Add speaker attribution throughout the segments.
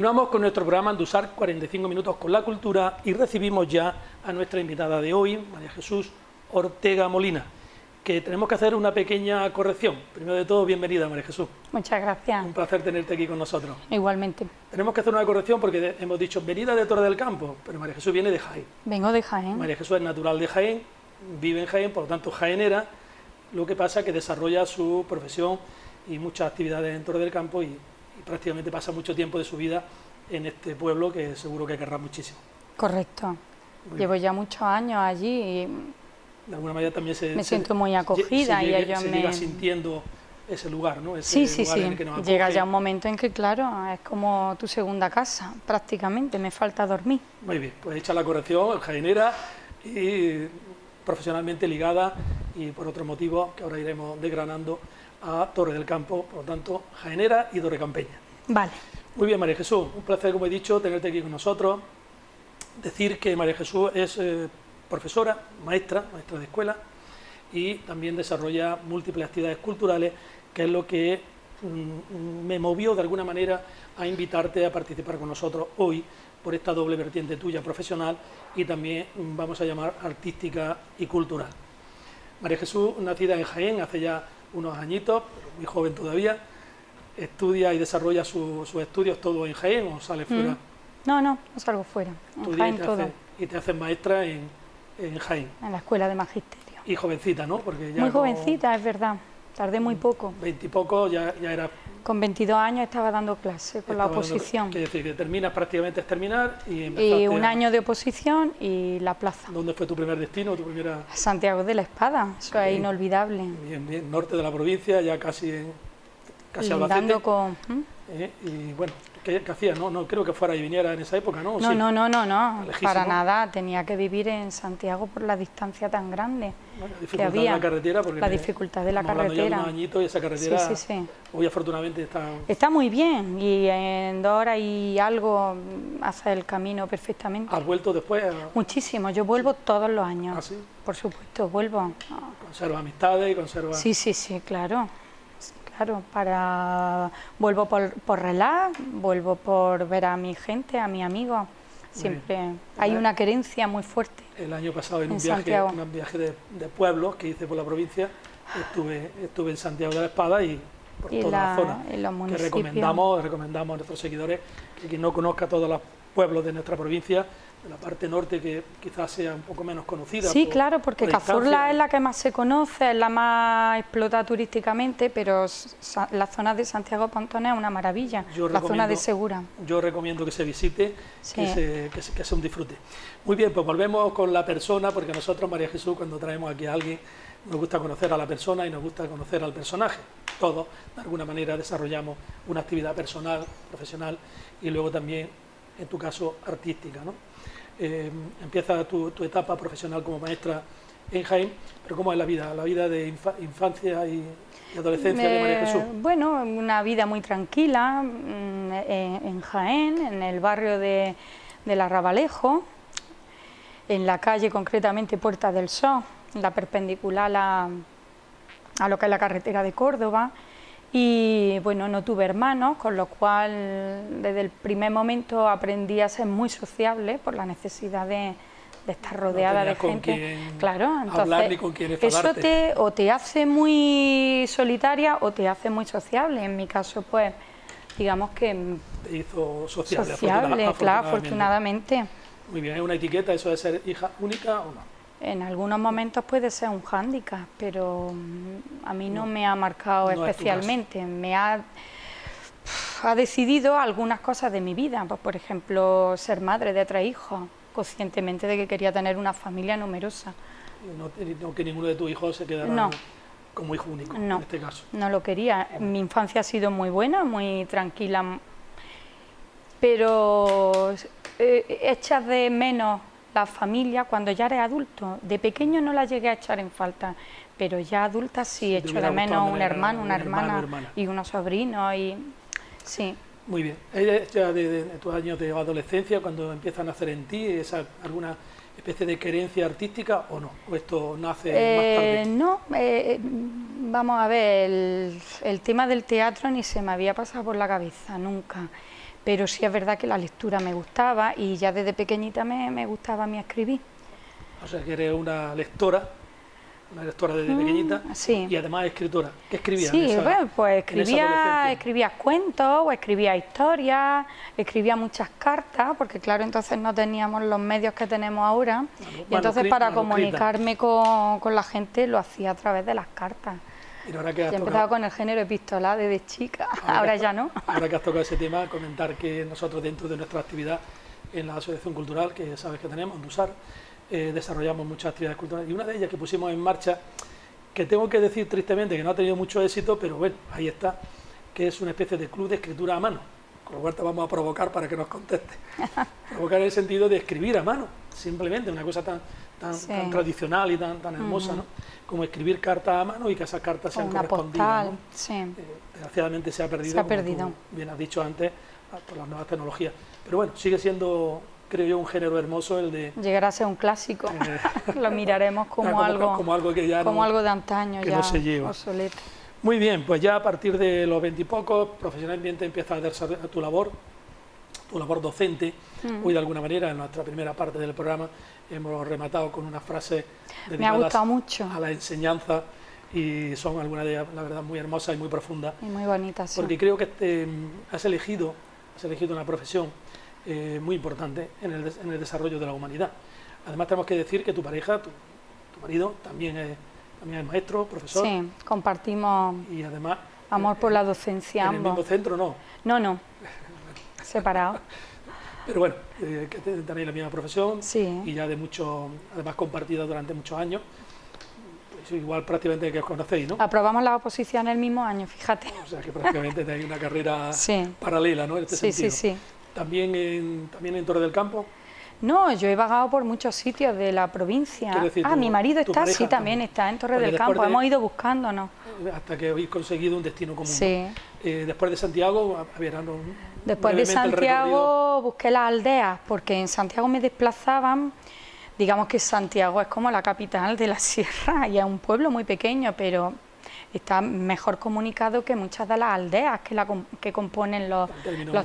Speaker 1: Continuamos con nuestro programa Andusar 45 minutos con la cultura y recibimos ya a nuestra invitada de hoy, María Jesús Ortega Molina, que tenemos que hacer una pequeña corrección. Primero de todo, bienvenida, María Jesús.
Speaker 2: Muchas gracias.
Speaker 1: Un placer tenerte aquí con nosotros.
Speaker 2: Igualmente.
Speaker 1: Tenemos que hacer una corrección porque hemos dicho venida de Torre del Campo, pero María Jesús viene de Jaén.
Speaker 2: Vengo de Jaén.
Speaker 1: María Jesús es natural de Jaén, vive en Jaén, por lo tanto jaenera, lo que pasa es que desarrolla su profesión y muchas actividades en Torre del Campo y prácticamente pasa mucho tiempo de su vida en este pueblo que seguro que querrá muchísimo.
Speaker 2: Correcto. Llevo ya muchos años allí y
Speaker 1: de alguna manera también
Speaker 2: me siento muy acogida y ellos
Speaker 1: se llega sintiendo ese lugar, ¿no?
Speaker 2: Sí. Llega ya un momento en que, claro, es como tu segunda casa, prácticamente, me falta dormir.
Speaker 1: Muy bien, pues hecha la corrección, jaenera y profesionalmente ligada y por otro motivo que ahora iremos desgranando a Torre del Campo, por lo tanto, jaenera y torrecampeña.
Speaker 2: Vale.
Speaker 1: Muy bien, María Jesús, un placer, como he dicho, tenerte aquí con nosotros. Decir que María Jesús es profesora, maestra de escuela y también desarrolla múltiples actividades culturales, que es lo que me movió de alguna manera a invitarte a participar con nosotros hoy por esta doble vertiente tuya profesional y también vamos a llamar artística y cultural. María Jesús, nacida en Jaén hace ya unos añitos, pero muy joven todavía, estudia y desarrolla sus estudios todo en Jaén o sale fuera.
Speaker 2: No salgo fuera. En Jaén todo.
Speaker 1: Y te haces maestra en Jaén.
Speaker 2: En la escuela de magisterio.
Speaker 1: Y jovencita, ¿no? Porque ya
Speaker 2: muy jovencita, es verdad. Tardé muy poco.
Speaker 1: 20 y poco ya era.
Speaker 2: Con 22 años estaba dando clase con la oposición.
Speaker 1: Quiere decir que terminas prácticamente es terminar
Speaker 2: y un año de oposición y la plaza.
Speaker 1: ¿Dónde fue tu primer destino, tu primera?
Speaker 2: Santiago de la Espada, eso es inolvidable.
Speaker 1: Bien, norte de la provincia, ya casi Albacete.
Speaker 2: Con...
Speaker 1: Y bueno, ¿qué hacías? No creo que fuera y viniera en esa época, ¿no?
Speaker 2: No, para nada. Tenía que vivir en Santiago por la distancia tan grande que había.
Speaker 1: De la carretera, porque
Speaker 2: la dificultad de la carretera.
Speaker 1: Ya de unos añitos y esa carretera,
Speaker 2: sí.
Speaker 1: Hoy afortunadamente
Speaker 2: está muy bien y en 2 horas y algo hace el camino perfectamente.
Speaker 1: ¿Has vuelto después?
Speaker 2: Muchísimo, yo vuelvo todos los años.
Speaker 1: ¿Ah, sí?
Speaker 2: Por supuesto, vuelvo.
Speaker 1: ¿Conserva amistades y conserva...?
Speaker 2: Sí, claro. Claro, vuelvo por relax, vuelvo por ver a mi gente, a mis amigos. Siempre hay una querencia muy fuerte.
Speaker 1: El año pasado en un viaje de pueblos que hice por la provincia, estuve en Santiago de la Espada y por toda la zona.
Speaker 2: En los municipios.
Speaker 1: Que recomendamos a nuestros seguidores que quien no conozca todos los pueblos de nuestra provincia, de la parte norte que quizás sea un poco menos conocida.
Speaker 2: Sí, claro, porque Cazorla es la que más se conoce, es la más explotada turísticamente, pero la zona de Santiago Pontón es una maravilla, la zona de Segura.
Speaker 1: Yo recomiendo que se visite, que sea un disfrute. Muy bien, pues volvemos con la persona, porque nosotros, María Jesús, cuando traemos aquí a alguien, nos gusta conocer a la persona y nos gusta conocer al personaje. Todos, de alguna manera, desarrollamos una actividad personal, profesional y luego también, en tu caso, artística, ¿no? Empieza tu etapa profesional como maestra en Jaén, pero ¿cómo es la vida de infancia y adolescencia de María Jesús?
Speaker 2: Bueno, una vida muy tranquila en Jaén, en el barrio del Arrabalejo, en la calle concretamente Puerta del Sol, en la perpendicular a lo que es la carretera de Córdoba. Y bueno, no tuve hermanos, con lo cual desde el primer momento aprendí a ser muy sociable por la necesidad de estar rodeada de gente. Claro, entonces
Speaker 1: con quién
Speaker 2: eso te hace muy solitaria o te hace muy sociable. En mi caso, pues, digamos que
Speaker 1: te hizo sociable,
Speaker 2: claro, afortunadamente.
Speaker 1: Muy bien, ¿es una etiqueta eso de ser hija única o no?
Speaker 2: En algunos momentos puede ser un hándicap, pero a mí no me ha marcado especialmente. Me ha decidido algunas cosas de mi vida, pues, por ejemplo, ser madre de 3 hijos, conscientemente de que quería tener una familia numerosa.
Speaker 1: No que ninguno de tus hijos se quedara como hijo único, en este caso.
Speaker 2: No lo quería. Mi infancia ha sido muy buena, muy tranquila, pero echas de menos la familia cuando ya eres adulto. De pequeño no la llegué a echar en falta, pero ya adulta sí echo de menos un hermano, una hermana y unos sobrinos. Sí.
Speaker 1: Muy bien. ¿Es ya de tus años de adolescencia cuando empiezan a nacer en ti alguna especie de querencia artística o no? ¿O esto nace más tarde?
Speaker 2: No, vamos a ver, el tema del teatro ni se me había pasado por la cabeza nunca. pero sí es verdad que la lectura me gustaba y ya desde pequeñita me gustaba a mí escribir.
Speaker 1: O sea, que eres una lectora desde pequeñita,
Speaker 2: sí.
Speaker 1: Y además escritora. ¿Qué escribías?
Speaker 2: Sí, bueno, pues escribía cuentos o escribía historias, escribía muchas cartas, porque claro, entonces no teníamos los medios que tenemos ahora, y entonces para comunicarme con la gente lo hacía a través de las cartas.
Speaker 1: Y ahora que has
Speaker 2: empezado con el género epistolar desde chica, ahora ya no.
Speaker 1: Ahora que has tocado ese tema, comentar que nosotros dentro de nuestra actividad en la Asociación Cultural, que sabes que tenemos, Andusar, desarrollamos muchas actividades culturales, y una de ellas que pusimos en marcha, que tengo que decir tristemente que no ha tenido mucho éxito, pero bueno, ahí está, que es una especie de club de escritura a mano, con lo cual te vamos a provocar para que nos conteste. Provocar en el sentido de escribir a mano, simplemente, una cosa tan tradicional y tan hermosa, ¿no? Como escribir cartas a mano y que esas cartas sean correspondidas, ¿no? Desgraciadamente se ha perdido, como tú bien has dicho antes, por las nuevas tecnologías. Pero bueno, sigue siendo, creo yo, un género hermoso el de...
Speaker 2: Llegará a ser un clásico, lo miraremos como algo
Speaker 1: que ya
Speaker 2: como algo de antaño,
Speaker 1: que
Speaker 2: ya
Speaker 1: no se lleva.
Speaker 2: Obsoleto.
Speaker 1: Muy bien, pues ya a partir de los 20 y pocos, profesionalmente empiezas a desarrollar tu labor docente. Hoy de alguna manera, en nuestra primera parte del programa, hemos rematado con unas frases dedicadas
Speaker 2: a
Speaker 1: la enseñanza, y son algunas de ellas, la verdad, muy hermosas y muy profundas.
Speaker 2: Y muy bonitas, sí.
Speaker 1: Porque creo que has elegido una profesión muy importante en el desarrollo de la humanidad. Además, tenemos que decir que tu pareja, tu marido, también es maestro, profesor.
Speaker 2: Sí, compartimos
Speaker 1: y además,
Speaker 2: amor por la docencia
Speaker 1: en
Speaker 2: ambos.
Speaker 1: ¿En el mismo centro no?
Speaker 2: No, separado.
Speaker 1: Pero bueno, que tenéis la misma profesión,
Speaker 2: sí.
Speaker 1: Y ya además compartida durante muchos años, pues igual prácticamente que os conocéis, ¿no?
Speaker 2: Aprobamos la oposición el mismo año, fíjate.
Speaker 1: O sea que prácticamente tenéis una carrera paralela, ¿no? En este sentido.
Speaker 2: Sí.
Speaker 1: ¿También en Torre del Campo?
Speaker 2: No, yo he vagado por muchos sitios de la provincia.
Speaker 1: Decir,
Speaker 2: mi marido está, sí, también está en Torre del Campo. Hemos ido buscándonos.
Speaker 1: Hasta que habéis conseguido un destino común.
Speaker 2: Sí.
Speaker 1: Después de Santiago,
Speaker 2: después de Santiago busqué las aldeas, porque en Santiago me desplazaban. Digamos que Santiago es como la capital de la sierra y es un pueblo muy pequeño, pero está mejor comunicado que muchas de las aldeas que componen los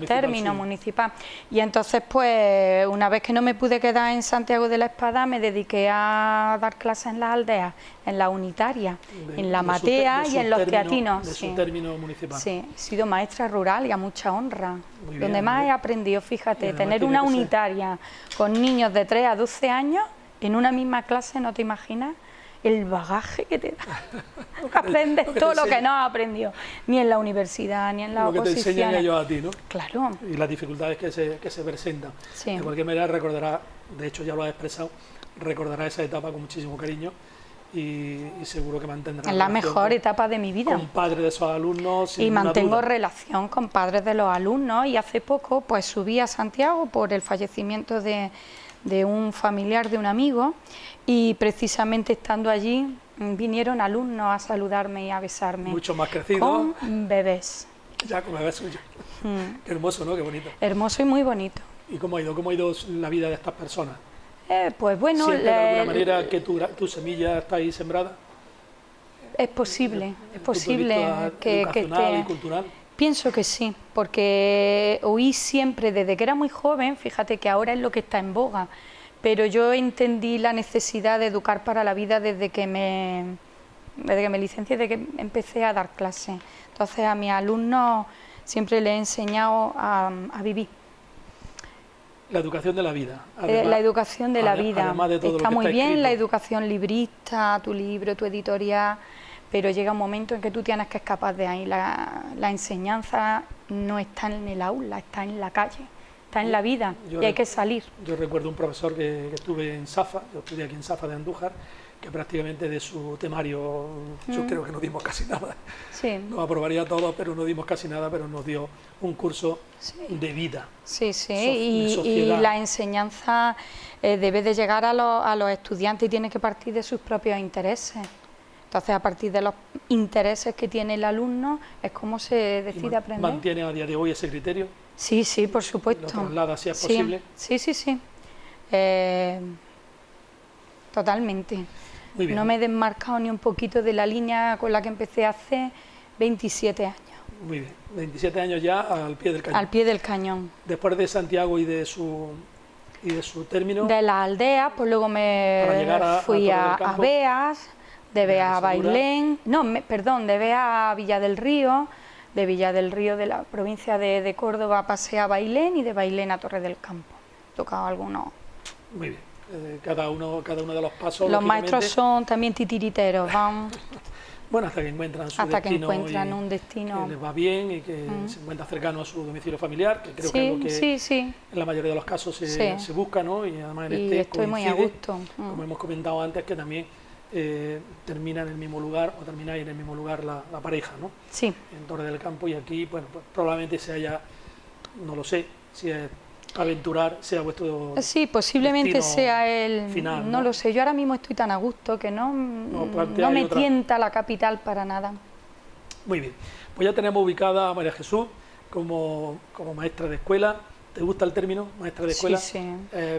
Speaker 2: términos municipales. Y entonces, pues, una vez que no me pude quedar en Santiago de la Espada, me dediqué a dar clases en las aldeas, en la unitaria, en la Matea y en los teatinos.
Speaker 1: De su término municipal.
Speaker 2: Sí, he sido maestra rural y a mucha honra.
Speaker 1: Muy bien,
Speaker 2: donde más he aprendido, fíjate, tener una unitaria con niños de 3 a 12 años en una misma clase, no te imaginas el bagaje que te da. Aprendes todo lo que no has aprendido, ni en la universidad, ni en la oposición.
Speaker 1: Lo que te enseñan ellos a ti, ¿no?
Speaker 2: Claro.
Speaker 1: Y las dificultades que se presentan.
Speaker 2: Sí.
Speaker 1: De cualquier manera recordará, de hecho ya lo has expresado, recordará esa etapa con muchísimo cariño y seguro que mantendrá...
Speaker 2: Es la mejor etapa de mi vida.
Speaker 1: Con padres de esos alumnos, sin
Speaker 2: y mantengo
Speaker 1: duda.
Speaker 2: Relación con padres de los alumnos, y hace poco pues subí a Santiago por el fallecimiento de un familiar de un amigo, y precisamente estando allí vinieron alumnos a saludarme y a besarme.
Speaker 1: Mucho más crecidos.
Speaker 2: Con bebés.
Speaker 1: Ya, con bebés suyos. Qué hermoso, ¿no? Qué bonito.
Speaker 2: Hermoso y muy bonito.
Speaker 1: ¿Y cómo ha ido la vida de estas personas?
Speaker 2: Pues bueno...
Speaker 1: ¿Siempre de alguna manera que tu semilla está ahí sembrada?
Speaker 2: Es posible
Speaker 1: que educacional y cultural.
Speaker 2: Pienso que sí, porque oí siempre desde que era muy joven, fíjate que ahora es lo que está en boga, pero yo entendí la necesidad de educar para la vida desde que me licencié, desde que empecé a dar clases. Entonces a mis alumnos siempre les he enseñado a vivir.
Speaker 1: La educación de la vida.
Speaker 2: La educación de la vida.
Speaker 1: De todo
Speaker 2: está muy bien
Speaker 1: escrito.
Speaker 2: La educación librista, tu libro, tu editorial, pero llega un momento en que tú tienes que escapar de ahí. La enseñanza no está en el aula, está en la calle, está en la vida, y hay que salir. Yo
Speaker 1: recuerdo un profesor que estuve en Safa, yo estudié aquí en Safa de Andújar, que prácticamente de su temario, yo creo que no dimos casi nada.
Speaker 2: Sí.
Speaker 1: Nos aprobaría todo, pero no dimos casi nada, pero nos dio un curso de vida.
Speaker 2: Sí, y la enseñanza debe de llegar a los estudiantes y tiene que partir de sus propios intereses. Entonces, a partir de los intereses que tiene el alumno, es como se decide aprender.
Speaker 1: ¿Mantiene a día de hoy ese criterio?
Speaker 2: Sí, por supuesto.
Speaker 1: ¿Lo traslada si es posible?
Speaker 2: Sí. Totalmente.
Speaker 1: Muy bien.
Speaker 2: No me he desmarcado ni un poquito de la línea con la que empecé hace 27 años.
Speaker 1: Muy bien, 27 años ya al pie del cañón.
Speaker 2: Al pie del cañón.
Speaker 1: Después de Santiago y de su término.
Speaker 2: De las aldeas, pues luego me fui a Beas, de Beas a Bailén, de Beas a Villa del Río, de Villa del Río de la provincia de Córdoba pasé a Bailén y de Bailén a Torre del Campo. He tocado algunos.
Speaker 1: Muy bien, cada uno de los pasos.
Speaker 2: Los maestros son también titiriteros, van.
Speaker 1: Bueno, hasta que encuentran
Speaker 2: un destino
Speaker 1: que les va bien y que se encuentra cercano a su domicilio familiar, que creo que es lo que en la mayoría de los casos se busca, ¿no? Y además en
Speaker 2: estoy muy a gusto.
Speaker 1: Como hemos comentado antes, que también termina en el mismo lugar o termináis en el mismo lugar la pareja, ¿no?
Speaker 2: Sí.
Speaker 1: En Torre del Campo, y aquí, bueno, pues probablemente se haya, no lo sé, si es aventurar sea vuestro
Speaker 2: sí, posiblemente sea el
Speaker 1: final,
Speaker 2: no lo sé, yo ahora mismo estoy tan a gusto que no me tienta la capital para nada.
Speaker 1: Muy bien, pues ya tenemos ubicada a María Jesús como maestra de escuela. ¿Te gusta el término maestra de escuela?
Speaker 2: Sí,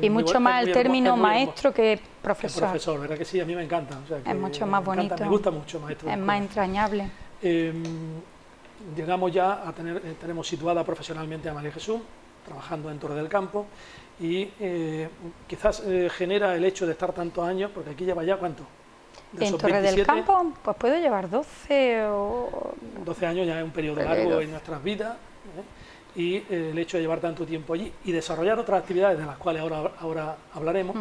Speaker 2: y mucho más el término maestro que profesor.
Speaker 1: Profesor, ¿verdad que sí? A mí me encanta. O sea,
Speaker 2: es mucho más bonito.
Speaker 1: Me gusta mucho maestro de escuela.
Speaker 2: Es más entrañable.
Speaker 1: Llegamos ya a tenemos situada profesionalmente a María Jesús, trabajando en Torre del Campo, y quizás genera el hecho de estar tantos años, porque aquí lleva ya ¿cuánto?
Speaker 2: En Torre 27, del Campo, pues puedo llevar 12 o...
Speaker 1: 12 años ya es un periodo largo en nuestras vidas, y el hecho de llevar tanto tiempo allí y desarrollar otras actividades de las cuales ahora hablaremos,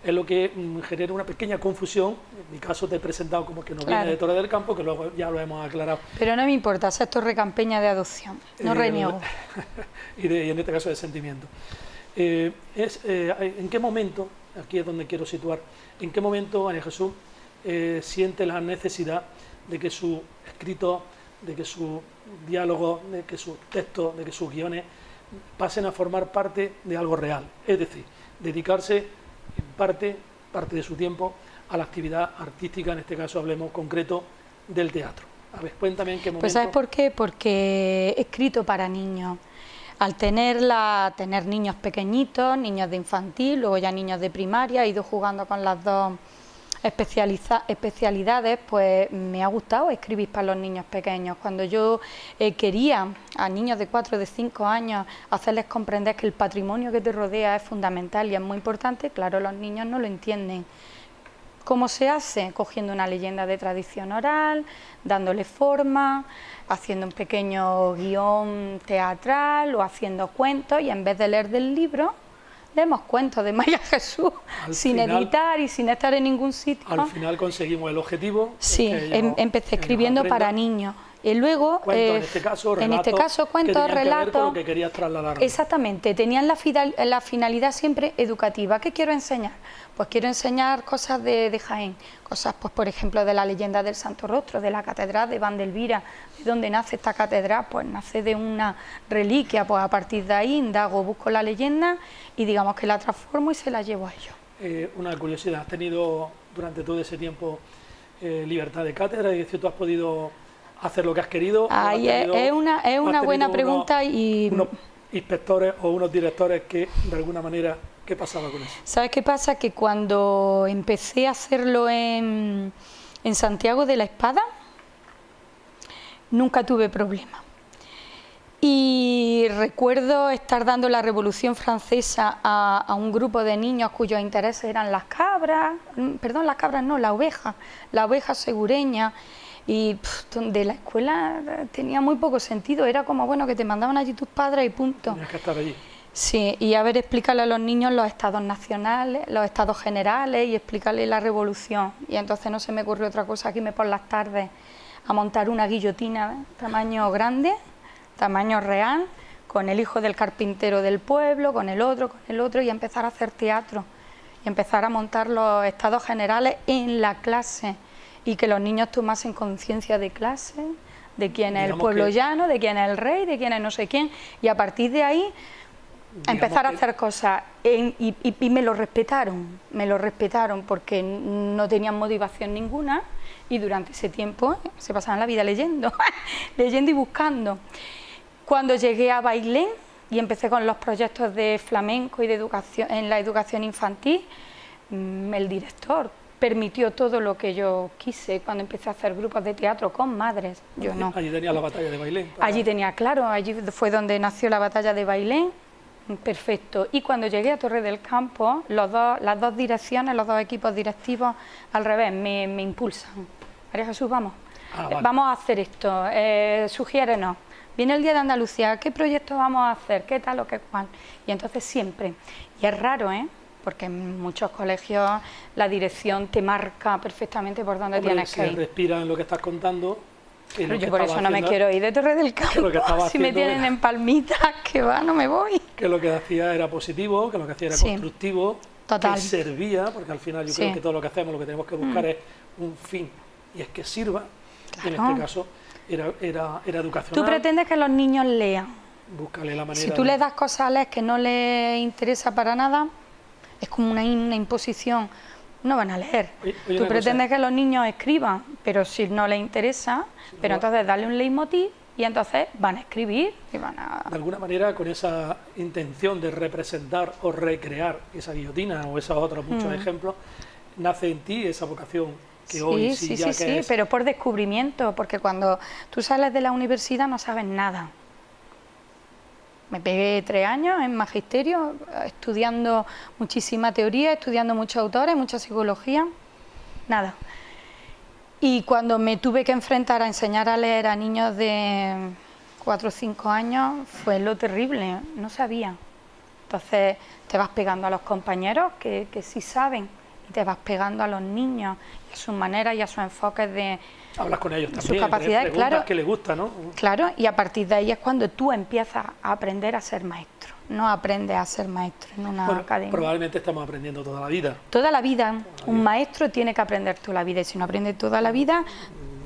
Speaker 1: es lo que genera una pequeña confusión. En mi caso te he presentado como que no viene de Torre del Campo, que luego ya lo hemos aclarado.
Speaker 2: Pero no me importa, ser torrecampeña de adopción, no reniego.
Speaker 1: y en este caso de sentimiento. ¿En qué momento, aquí es donde quiero situar, en qué momento María Jesús siente la necesidad de que su escrito, de que su diálogo, de que sus textos, de que sus guiones pasen a formar parte de algo real? Es decir, dedicarse en parte de su tiempo a la actividad artística, en este caso hablemos concreto del teatro. A ver, cuéntame en qué momento.
Speaker 2: Pues ¿sabes por qué? Porque he escrito para niños. Al tener niños pequeñitos, niños de infantil, luego ya niños de primaria, he ido jugando con las dos especialidades, pues me ha gustado escribir para los niños pequeños. Cuando yo quería a niños de 4 o de 5 años hacerles comprender que el patrimonio que te rodea es fundamental y es muy importante, claro, los niños no lo entienden. ¿Cómo se hace? Cogiendo una leyenda de tradición oral, dándole forma, haciendo un pequeño guión teatral o haciendo cuentos, y en vez de leer del libro, leemos cuentos de María Jesús sin editar y sin estar en ningún sitio.
Speaker 1: Al final conseguimos el objetivo.
Speaker 2: Sí, empecé escribiendo para niños. Y luego,
Speaker 1: en este caso
Speaker 2: cuentos, relatos,
Speaker 1: con lo que querías trasladar.
Speaker 2: Exactamente, tenían la finalidad siempre educativa. ¿Qué quiero enseñar? Pues quiero enseñar cosas de Jaén, cosas, pues por ejemplo, de la leyenda del Santo Rostro, de la catedral de Vandelvira. ¿De dónde nace esta catedral? Pues nace de una reliquia. Pues a partir de ahí indago, busco la leyenda y digamos que la transformo y se la llevo a ellos.
Speaker 1: Una curiosidad, ¿has tenido durante todo ese tiempo libertad de cátedra? Es decir, ¿tú has podido hacer lo que has querido?
Speaker 2: Es una buena pregunta.
Speaker 1: Unos inspectores o unos directores que de alguna manera, ¿qué pasaba con eso?
Speaker 2: ¿Sabes qué pasa? Que cuando empecé a hacerlo en Santiago de la Espada, nunca tuve problema. Y recuerdo estar dando la Revolución Francesa a un grupo de niños cuyos intereses eran las cabras, la oveja segureña. Y de la escuela tenía muy poco sentido, era como bueno que te mandaban allí tus padres y punto.
Speaker 1: Tenías que estar allí.
Speaker 2: Sí, y a ver, explicarle a los niños los estados nacionales, los estados generales y explicarle la revolución. Y entonces no se me ocurrió otra cosa que irme por las tardes a montar una guillotina tamaño grande, tamaño real, con el hijo del carpintero del pueblo, con el otro y empezar a hacer teatro y empezar a montar los estados generales en la clase. Y que los niños tomasen conciencia de clase, de quién es el pueblo llano, de quién es el rey, de quién es no sé quién, y a partir de ahí empezar a hacer cosas. Y me lo respetaron porque no tenían motivación ninguna y durante ese tiempo se pasaban la vida leyendo, leyendo y buscando. Cuando llegué a Bailén y empecé con los proyectos de flamenco y de educación en la educación infantil, el director permitió todo lo que yo quise cuando empecé a hacer grupos de teatro con madres, yo no.
Speaker 1: Allí tenía la batalla de Bailén.
Speaker 2: Allí tenía, claro, allí fue donde nació la batalla de Bailén, perfecto. Y cuando llegué a Torre del Campo, las dos direcciones, los dos equipos directivos, al revés, me impulsan. María Jesús, vamos, vamos a hacer esto, sugiérenos. Viene el Día de Andalucía, ¿qué proyecto vamos a hacer? ¿Qué tal o qué cual? Y entonces siempre, y es raro, porque en muchos colegios la dirección te marca perfectamente por dónde tienes que ir.
Speaker 1: Se respira en lo que estás contando.
Speaker 2: Pero yo por eso no me quiero ir de Torre del Campo. Si me tienen en palmitas, que va, no me voy.
Speaker 1: Que lo que hacía era positivo, que lo que hacía era constructivo,
Speaker 2: total.
Speaker 1: Que servía, porque al final yo creo que todo lo que hacemos, lo que tenemos que buscar es un fin, y es que sirva. Claro. En este caso era educacional.
Speaker 2: Tú pretendes que los niños lean.
Speaker 1: Búscale la manera.
Speaker 2: Si tú les das cosas a leer que no les interesa para nada, es como una imposición. No van a leer. Tú pretendes que los niños escriban, pero si no les interesa, pero entonces dale un leitmotiv y entonces van a escribir y van a...
Speaker 1: De alguna manera, con esa intención de representar o recrear esa guillotina o esos otros muchos ejemplos, nace en ti esa vocación que hoy sí ya que es...
Speaker 2: pero por descubrimiento, porque cuando tú sales de la universidad no sabes nada. Me pegué 3 años en magisterio, estudiando muchísima teoría, estudiando muchos autores, mucha psicología, nada. Y cuando me tuve que enfrentar a enseñar a leer a niños de 4 o 5 años, fue lo terrible, no sabía. Entonces te vas pegando a los compañeros que sí saben, y te vas pegando a los niños, y a sus maneras y a sus enfoques de...
Speaker 1: Hablas con ellos también,
Speaker 2: sus capacidades, claro,
Speaker 1: que les gusta, ¿no?
Speaker 2: Claro, y a partir de ahí es cuando tú empiezas a aprender a ser maestro, no aprendes a ser maestro en una academia.
Speaker 1: Probablemente estamos aprendiendo toda la vida.
Speaker 2: Toda la vida. Un maestro tiene que aprender toda la vida, y si no aprende toda la vida,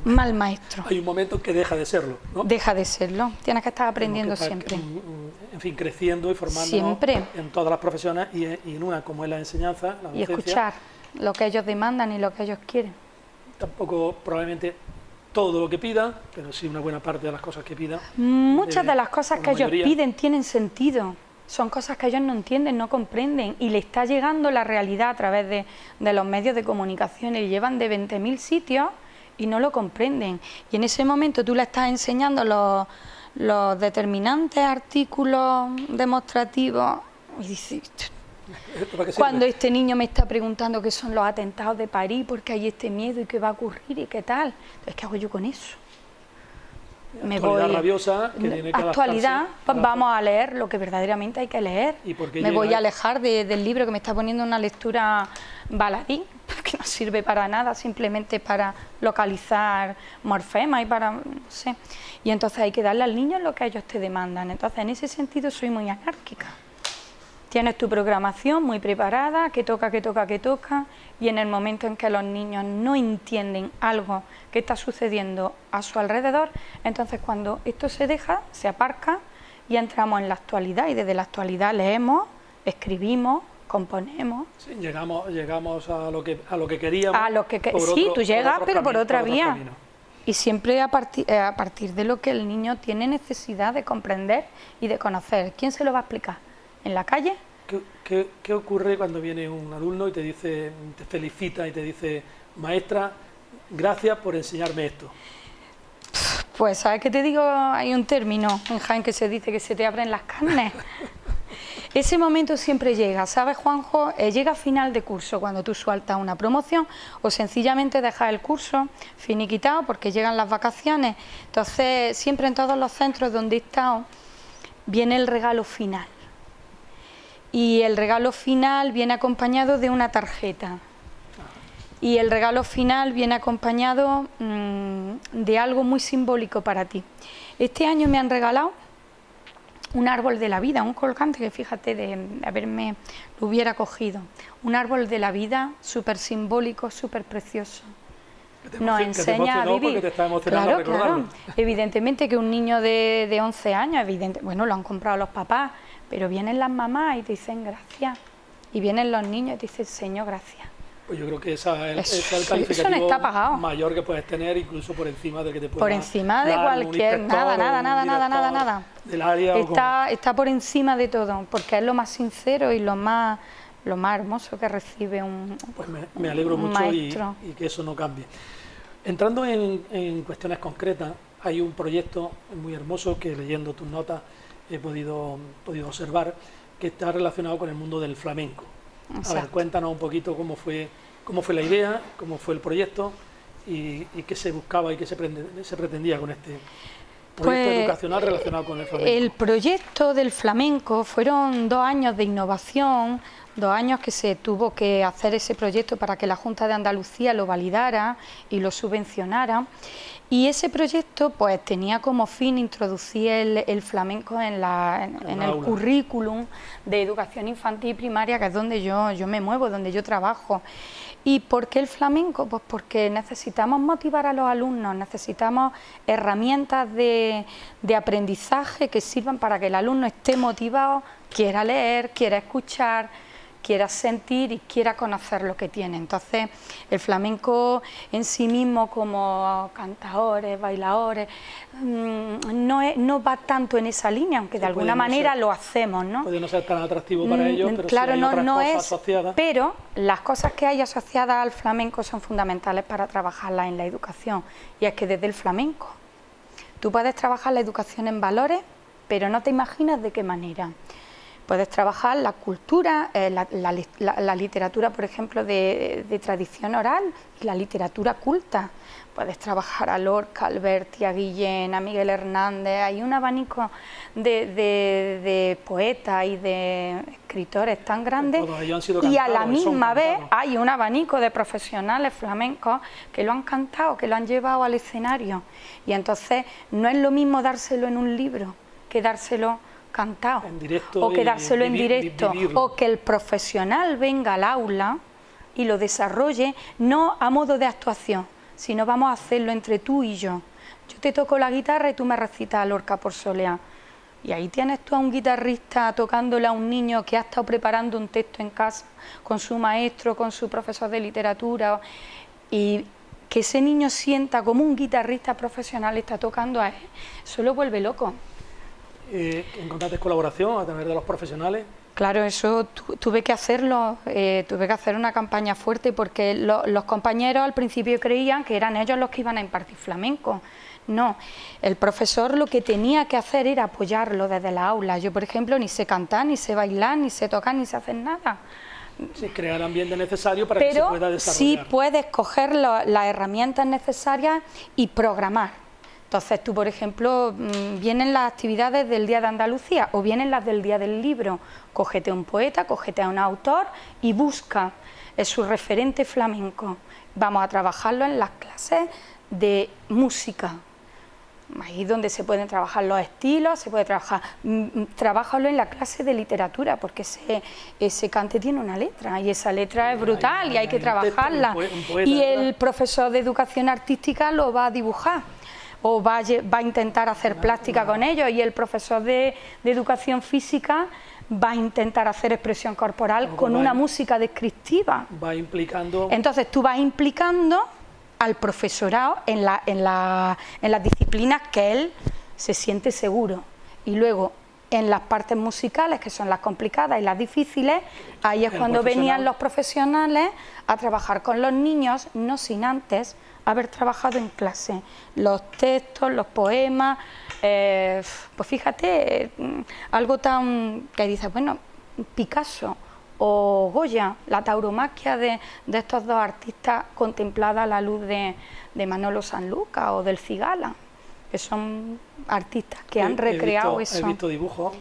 Speaker 2: mal maestro.
Speaker 1: Hay un momento que deja de serlo, ¿no?
Speaker 2: Deja de serlo, tienes que estar aprendiendo siempre.
Speaker 1: En fin, creciendo y formándonos
Speaker 2: siempre.
Speaker 1: En todas las profesiones y en una como es la enseñanza, la docencia.
Speaker 2: Y escuchar lo que ellos demandan y lo que ellos quieren.
Speaker 1: Tampoco probablemente todo lo que pidan, pero sí una buena parte de las cosas que pidan.
Speaker 2: Muchas de las cosas que ellos piden tienen sentido, son cosas que ellos no entienden, no comprenden, y le está llegando la realidad a través de los medios de comunicación, y llevan de 20.000 sitios y no lo comprenden. Y en ese momento tú le estás enseñando los determinantes artículos demostrativos y dices... Cuando este niño me está preguntando qué son los atentados de París, porque hay este miedo y qué va a ocurrir y qué tal, entonces ¿qué hago yo con eso? Me voy
Speaker 1: rabiosa, que tiene que
Speaker 2: actualidad, pues vamos a leer lo que verdaderamente hay que leer. Me voy a alejar del libro que me está poniendo una lectura baladí, que no sirve para nada, simplemente para localizar morfemas y para, no sé. Y entonces hay que darle al niño lo que ellos te demandan. Entonces en ese sentido soy muy anárquica. Tienes tu programación muy preparada, que toca, y en el momento en que los niños no entienden algo que está sucediendo a su alrededor, entonces cuando esto se deja, se aparca y entramos en la actualidad, y desde la actualidad leemos, escribimos, componemos.
Speaker 1: Sí, llegamos a lo que queríamos.
Speaker 2: Sí, tú llegas, pero por otra vía. Y siempre a partir de lo que el niño tiene necesidad de comprender y de conocer. ¿Quién se lo va a explicar? ¿En la calle?
Speaker 1: ¿Qué ocurre cuando viene un alumno y te felicita y te dice, maestra, gracias por enseñarme esto?
Speaker 2: Pues, ¿sabes qué te digo? Hay un término en Jaén que se dice que se te abren las carnes. Ese momento siempre llega, ¿sabes, Juanjo? Llega a final de curso, cuando tú sueltas una promoción, o sencillamente dejas el curso finiquitado porque llegan las vacaciones. Entonces, siempre en todos los centros donde he estado, viene el regalo final. Y el regalo final viene acompañado de una tarjeta. Y el regalo final viene acompañado de algo muy simbólico para ti. Este año me han regalado un árbol de la vida, un colgante que, fíjate, de haberme lo hubiera cogido. Un árbol de la vida súper simbólico, súper precioso. Nos enseña a vivir. Claro. Evidentemente que un niño de 11 años, bueno, lo han comprado los papás, pero vienen las mamás y te dicen gracias, y vienen los niños y te dicen, Señor, gracias.
Speaker 1: Pues yo creo que ese es el calificativo
Speaker 2: no está pagado.
Speaker 1: Mayor que puedes tener, incluso por encima del que te pueda
Speaker 2: por encima de cualquier, nada.
Speaker 1: Del área
Speaker 2: está por encima de todo, porque es lo más sincero y lo más lo más hermoso que recibe un
Speaker 1: Pues me alegro mucho
Speaker 2: maestro.
Speaker 1: y que eso no cambie. Entrando en cuestiones concretas, hay un proyecto muy hermoso que leyendo tus notas he podido observar, que está relacionado con el mundo del flamenco.
Speaker 2: Exacto.
Speaker 1: A ver, cuéntanos un poquito cómo fue la idea, cómo fue el proyecto y qué se buscaba y qué se pretendía con este proyecto educacional relacionado con el flamenco.
Speaker 2: El proyecto del flamenco fueron 2 años de innovación, 2 años que se tuvo que hacer ese proyecto para que la Junta de Andalucía lo validara y lo subvencionara. Y ese proyecto pues tenía como fin introducir el flamenco en el currículum de educación infantil y primaria, que es donde yo me muevo, donde yo trabajo. ¿Y por qué el flamenco? Pues porque necesitamos motivar a los alumnos, necesitamos herramientas de aprendizaje que sirvan para que el alumno esté motivado, quiera leer, quiera escuchar, quiera sentir y quiera conocer lo que tiene. Entonces, el flamenco en sí mismo, como cantadores, bailadores, no va tanto en esa línea, aunque de alguna manera lo hacemos, ¿no?
Speaker 1: Puede no ser tan atractivo para ellos, pero
Speaker 2: claro,
Speaker 1: sí hay otras cosas asociadas.
Speaker 2: Pero las cosas que hay asociadas al flamenco son fundamentales para trabajarlas en la educación. Y es que desde el flamenco tú puedes trabajar la educación en valores, pero no te imaginas de qué manera. Puedes trabajar la cultura, la literatura, por ejemplo, de tradición oral y la literatura culta. Puedes trabajar a Lorca, a Alberti, a Guillén, a Miguel Hernández. Hay un abanico de poetas y de escritores tan grandes. Y a la misma vez hay un abanico de profesionales flamencos que lo han cantado, que lo han llevado al escenario. Y entonces no es lo mismo dárselo en un libro que dárselo cantado, o quedárselo en directo, o que el profesional venga al aula y lo desarrolle, no a modo de actuación, sino vamos a hacerlo entre tú y yo. Yo te toco la guitarra y tú me recitas a Lorca por soleá. Y ahí tienes tú a un guitarrista tocándole a un niño que ha estado preparando un texto en casa con su maestro, con su profesor de literatura, y que ese niño sienta como un guitarrista profesional está tocando a él, eso lo vuelve loco.
Speaker 1: ¿Encontraste colaboración a través de los profesionales?
Speaker 2: Claro, eso tuve que hacerlo, tuve que hacer una campaña fuerte porque los compañeros al principio creían que eran ellos los que iban a impartir flamenco. No, el profesor lo que tenía que hacer era apoyarlo desde la aula. Yo, por ejemplo, ni sé cantar, ni sé bailar, ni sé tocar, ni sé hacer nada.
Speaker 1: Sí, crear el ambiente necesario para que se pueda desarrollar.
Speaker 2: Sí puedes coger las herramientas necesarias y programar. Entonces tú, por ejemplo, vienen las actividades del Día de Andalucía o vienen las del Día del Libro. Cógete a un poeta, cógete a un autor y busca su referente flamenco. Vamos a trabajarlo en las clases de música. Ahí donde se pueden trabajar los estilos, se puede trabajar, trabájalo en la clase de literatura, porque ese cante tiene una letra y esa letra es brutal y hay que trabajarla. Y el profesor de educación artística lo va a dibujar o va a intentar hacer plástica con ellos, y el profesor de educación física va a intentar hacer expresión corporal con una música descriptiva.
Speaker 1: Va implicando.
Speaker 2: Entonces tú vas implicando al profesorado en las disciplinas que él se siente seguro, y luego en las partes musicales, que son las complicadas y las difíciles, ahí es cuando venían los profesionales a trabajar con los niños, no sin antes haber trabajado en clase los textos, los poemas. Pues fíjate, algo tan que dices, bueno, Picasso o Goya, la tauromaquia de estos dos artistas contemplada a la luz de Manolo Sanlúcar o del Cigala, que son artistas que han recreado eso.
Speaker 1: He visto dibujos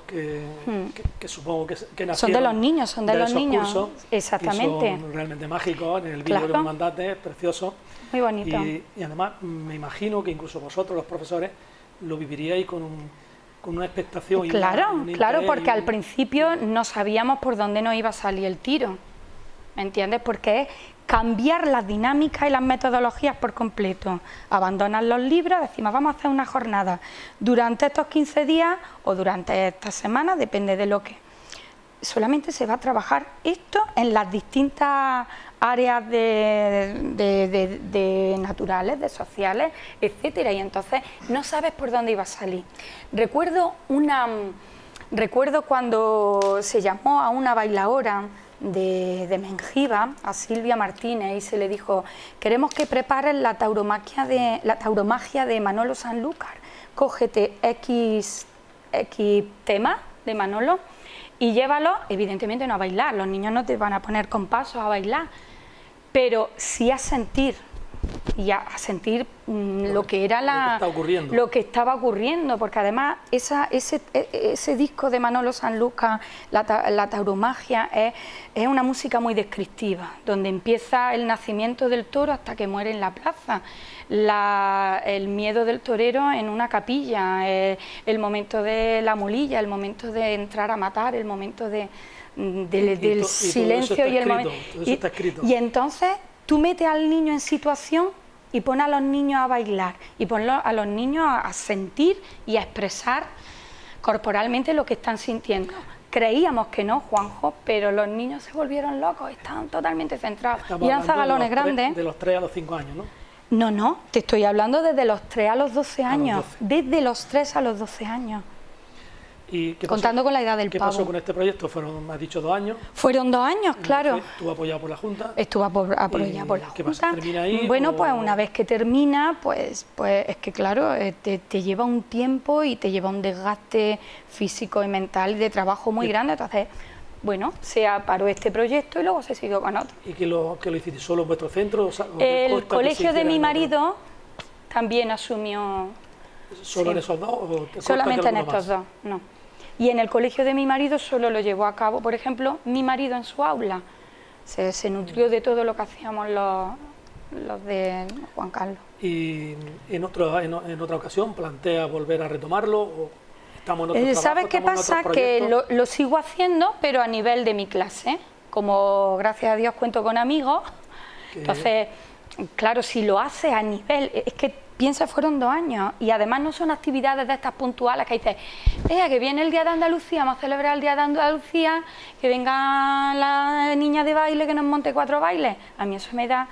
Speaker 1: que supongo que nacieron.
Speaker 2: Son de los niños, son de los niños.
Speaker 1: Cursos,
Speaker 2: exactamente.
Speaker 1: Y son realmente mágicos, en el vídeo que nos mandaste, es precioso.
Speaker 2: Muy bonito.
Speaker 1: Y además me imagino que incluso vosotros, los profesores, lo viviríais con una expectación.
Speaker 2: Claro, claro, porque al principio no sabíamos por dónde nos iba a salir el tiro, ¿me entiendes? Porque es cambiar las dinámicas y las metodologías por completo, abandonar los libros, decimos vamos a hacer una jornada durante estos 15 días o durante estas semanas, depende de lo que. Solamente se va a trabajar esto en las distintas áreas de naturales, de sociales, etcétera, y entonces no sabes por dónde iba a salir. Recuerdo una Recuerdo cuando se llamó a una bailaora de Mengiba, a Silvia Martínez, y se le dijo: queremos que prepares la tauromaquia de Manolo Sanlúcar, cógete X temas de Manolo y llévalo, evidentemente no a bailar, los niños no te van a poner con pasos a bailar, pero sí a sentir, y a sentir lo que era lo que estaba ocurriendo, porque además ese disco de Manolo Sanlúcar, la tauromaquia, es una música muy descriptiva, donde empieza el nacimiento del toro hasta que muere en la plaza, el miedo del torero en una capilla, el momento de la mulilla, el momento de entrar a matar, el momento del silencio y el momento. Y entonces tú metes al niño en situación y pones a los niños a bailar y pones a los niños a sentir y a expresar corporalmente lo que están sintiendo. Creíamos que no, Juanjo, pero los niños se volvieron locos, estaban totalmente centrados. Y eran zagalones grandes.
Speaker 1: De los 3 a los 5 años, ¿no?
Speaker 2: No, te estoy hablando desde los 3 a los 12 años. Desde los 3 a los 12 años.
Speaker 1: ¿Y qué
Speaker 2: contando con la edad del pavo?
Speaker 1: ¿Qué pasó con este proyecto? Fueron, me has dicho, 2 años.
Speaker 2: Fueron 2 años, claro.
Speaker 1: ¿Estuvo apoyado por la Junta?
Speaker 2: Estuvo apoyado por la Junta.
Speaker 1: ¿Qué pasa? ¿Termina ahí?
Speaker 2: Bueno, pues una vez que termina, pues es que claro, te lleva un tiempo y te lleva un desgaste físico y mental y de trabajo muy grande. Entonces, bueno, se paró este proyecto y luego se siguió con otro.
Speaker 1: ¿Y qué lo hiciste solo en vuestro centro?
Speaker 2: El colegio de mi marido también asumió...
Speaker 1: ¿Solo en esos 2? ¿O
Speaker 2: solamente en estos 2, no. Y en el colegio de mi marido solo lo llevó a cabo, por ejemplo, mi marido en su aula. Se nutrió de todo lo que hacíamos los de Juan Carlos.
Speaker 1: ¿Y en otra ocasión plantea volver a retomarlo? ¿O estamos en otro
Speaker 2: ¿Sabes qué pasa? Que lo sigo haciendo, pero a nivel de mi clase. Como gracias a Dios cuento con amigos, entonces, claro, si lo haces a nivel... Es que piensa, fueron 2 años y además no son actividades de estas puntuales que dices, que viene el Día de Andalucía, vamos a celebrar el Día de Andalucía, que venga la niña de baile que nos monte 4 bailes. A mí eso me da,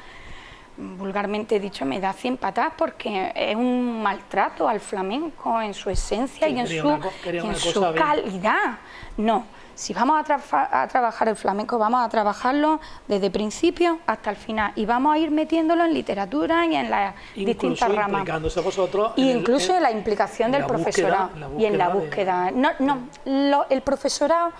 Speaker 2: vulgarmente dicho, me da 100 patas porque es un maltrato al flamenco en su esencia y en su calidad. No. Si vamos a trabajar el flamenco, vamos a trabajarlo desde principio hasta el final y vamos a ir metiéndolo en literatura y en las distintas ramas.
Speaker 1: Implicándose vosotros
Speaker 2: incluso en la implicación del profesorado y en la búsqueda. El profesorado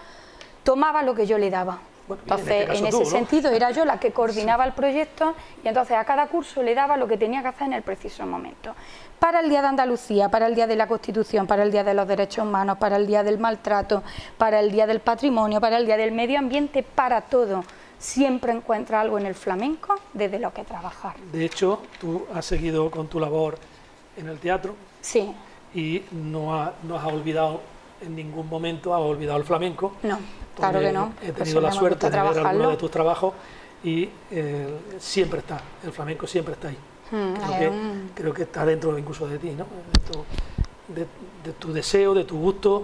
Speaker 2: tomaba lo que yo le daba. Bueno, entonces, en ese sentido, era yo la que coordinaba el proyecto y entonces a cada curso le daba lo que tenía que hacer en el preciso momento. Para el Día de Andalucía, para el Día de la Constitución, para el Día de los Derechos Humanos, para el Día del Maltrato, para el Día del Patrimonio, para el Día del Medio Ambiente, para todo. Siempre encuentra algo en el flamenco desde lo que trabajar.
Speaker 1: De hecho, tú has seguido con tu labor en el teatro.
Speaker 2: Sí.
Speaker 1: Y no has olvidado en ningún momento, has olvidado el flamenco.
Speaker 2: No, claro que no.
Speaker 1: He tenido la suerte de ver algunos de tus trabajos y siempre está, el flamenco siempre está ahí. Creo que está dentro incluso de ti, ¿no? De tu deseo, de tu gusto,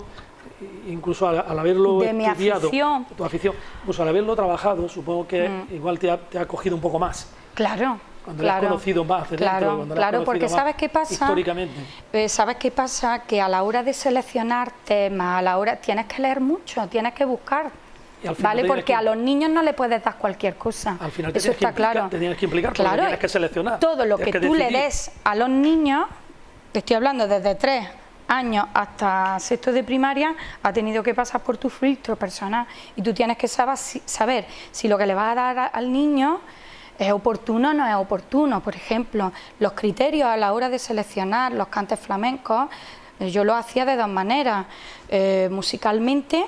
Speaker 1: incluso al haberlo estudiado, de tu afición, incluso al haberlo trabajado, supongo que igual te ha cogido un poco más.
Speaker 2: Claro.
Speaker 1: Cuando lo has conocido más de dentro,
Speaker 2: claro, porque ¿sabes qué pasa?
Speaker 1: Históricamente.
Speaker 2: ¿Sabes qué pasa? Que a la hora de seleccionar temas, a la hora tienes que leer mucho, tienes que buscar. ¿Vale? Porque a los niños no le puedes dar cualquier cosa.
Speaker 1: Al final
Speaker 2: eso está claro.
Speaker 1: Te tienes que implicar,
Speaker 2: claro,
Speaker 1: tienes que seleccionar.
Speaker 2: Todo lo que tú le des a los niños, te estoy hablando desde 3 años hasta 6º de primaria, ha tenido que pasar por tu filtro personal y tú tienes que saber si lo que le vas a dar al niño es oportuno o no es oportuno. Por ejemplo, los criterios a la hora de seleccionar los cantes flamencos, yo lo hacía de 2 maneras, musicalmente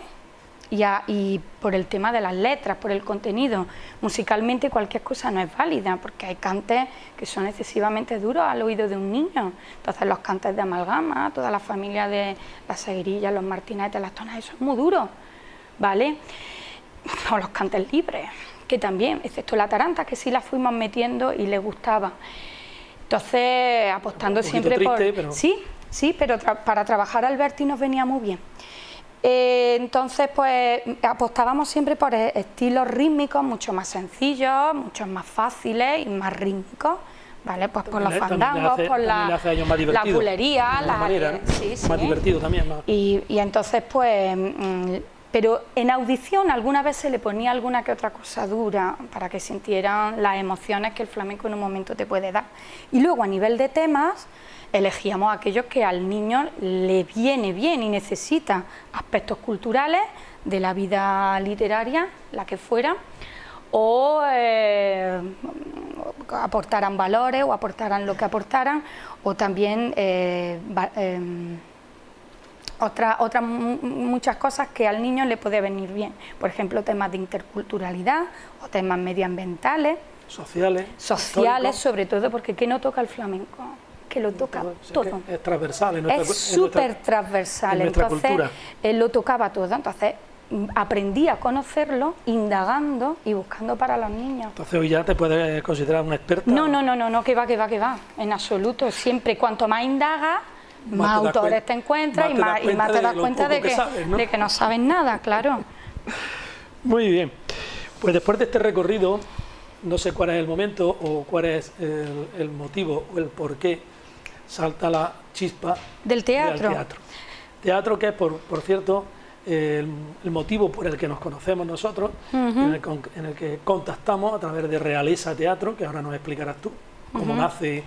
Speaker 2: y por el tema de las letras, por el contenido. Musicalmente cualquier cosa no es válida, porque hay cantes que son excesivamente duros al oído de un niño. Entonces los cantes de amalgama, toda la familia de las seguirillas, los martinetes, las tonas, eso es muy duro, ¿vale? O los cantes libres, que también, excepto la taranta, que sí la fuimos metiendo y le gustaba. Entonces, apostando siempre
Speaker 1: triste,
Speaker 2: por...
Speaker 1: Pero...
Speaker 2: Sí, pero para trabajar Alberti nos venía muy bien. Entonces, pues apostábamos siempre por estilos rítmicos mucho más sencillos, mucho más fáciles y más rítmicos, ¿vale? Pues por los
Speaker 1: También
Speaker 2: fandangos, por
Speaker 1: también le hace años más
Speaker 2: la
Speaker 1: divertido,
Speaker 2: bulería,
Speaker 1: de alguna manera,
Speaker 2: sí, sí.
Speaker 1: más divertido también, más.
Speaker 2: Y entonces, pues, pero en audición alguna vez se le ponía alguna que otra cosa dura para que sintieran las emociones que el flamenco en un momento te puede dar. Y luego a nivel de temas elegíamos aquellos que al niño le viene bien y necesita aspectos culturales de la vida literaria, la que fuera, o aportaran valores o aportaran lo que aportaran, o también otras muchas cosas que al niño le puede venir bien, por ejemplo temas de interculturalidad o temas medioambientales,
Speaker 1: sociales,
Speaker 2: sobre todo, porque ¿qué no toca el flamenco? Que lo toca todo.
Speaker 1: Es transversal,
Speaker 2: es súper transversal, entonces
Speaker 1: cultura.
Speaker 2: Él lo tocaba todo, entonces aprendí a conocerlo indagando y buscando para los niños.
Speaker 1: Entonces hoy ya te puedes considerar una experta.
Speaker 2: No, que va, en absoluto, siempre cuanto más indagas, más autores te encuentras y más te das cuenta de que no sabes nada, claro.
Speaker 1: Muy bien, pues después de este recorrido, no sé cuál es el momento o cuál es el motivo o el por qué salta la chispa
Speaker 2: del teatro.
Speaker 1: Teatro que es, por cierto, el motivo por el que nos conocemos nosotros, en el que contactamos a través de Realeza Teatro, que ahora nos explicarás tú cómo nace.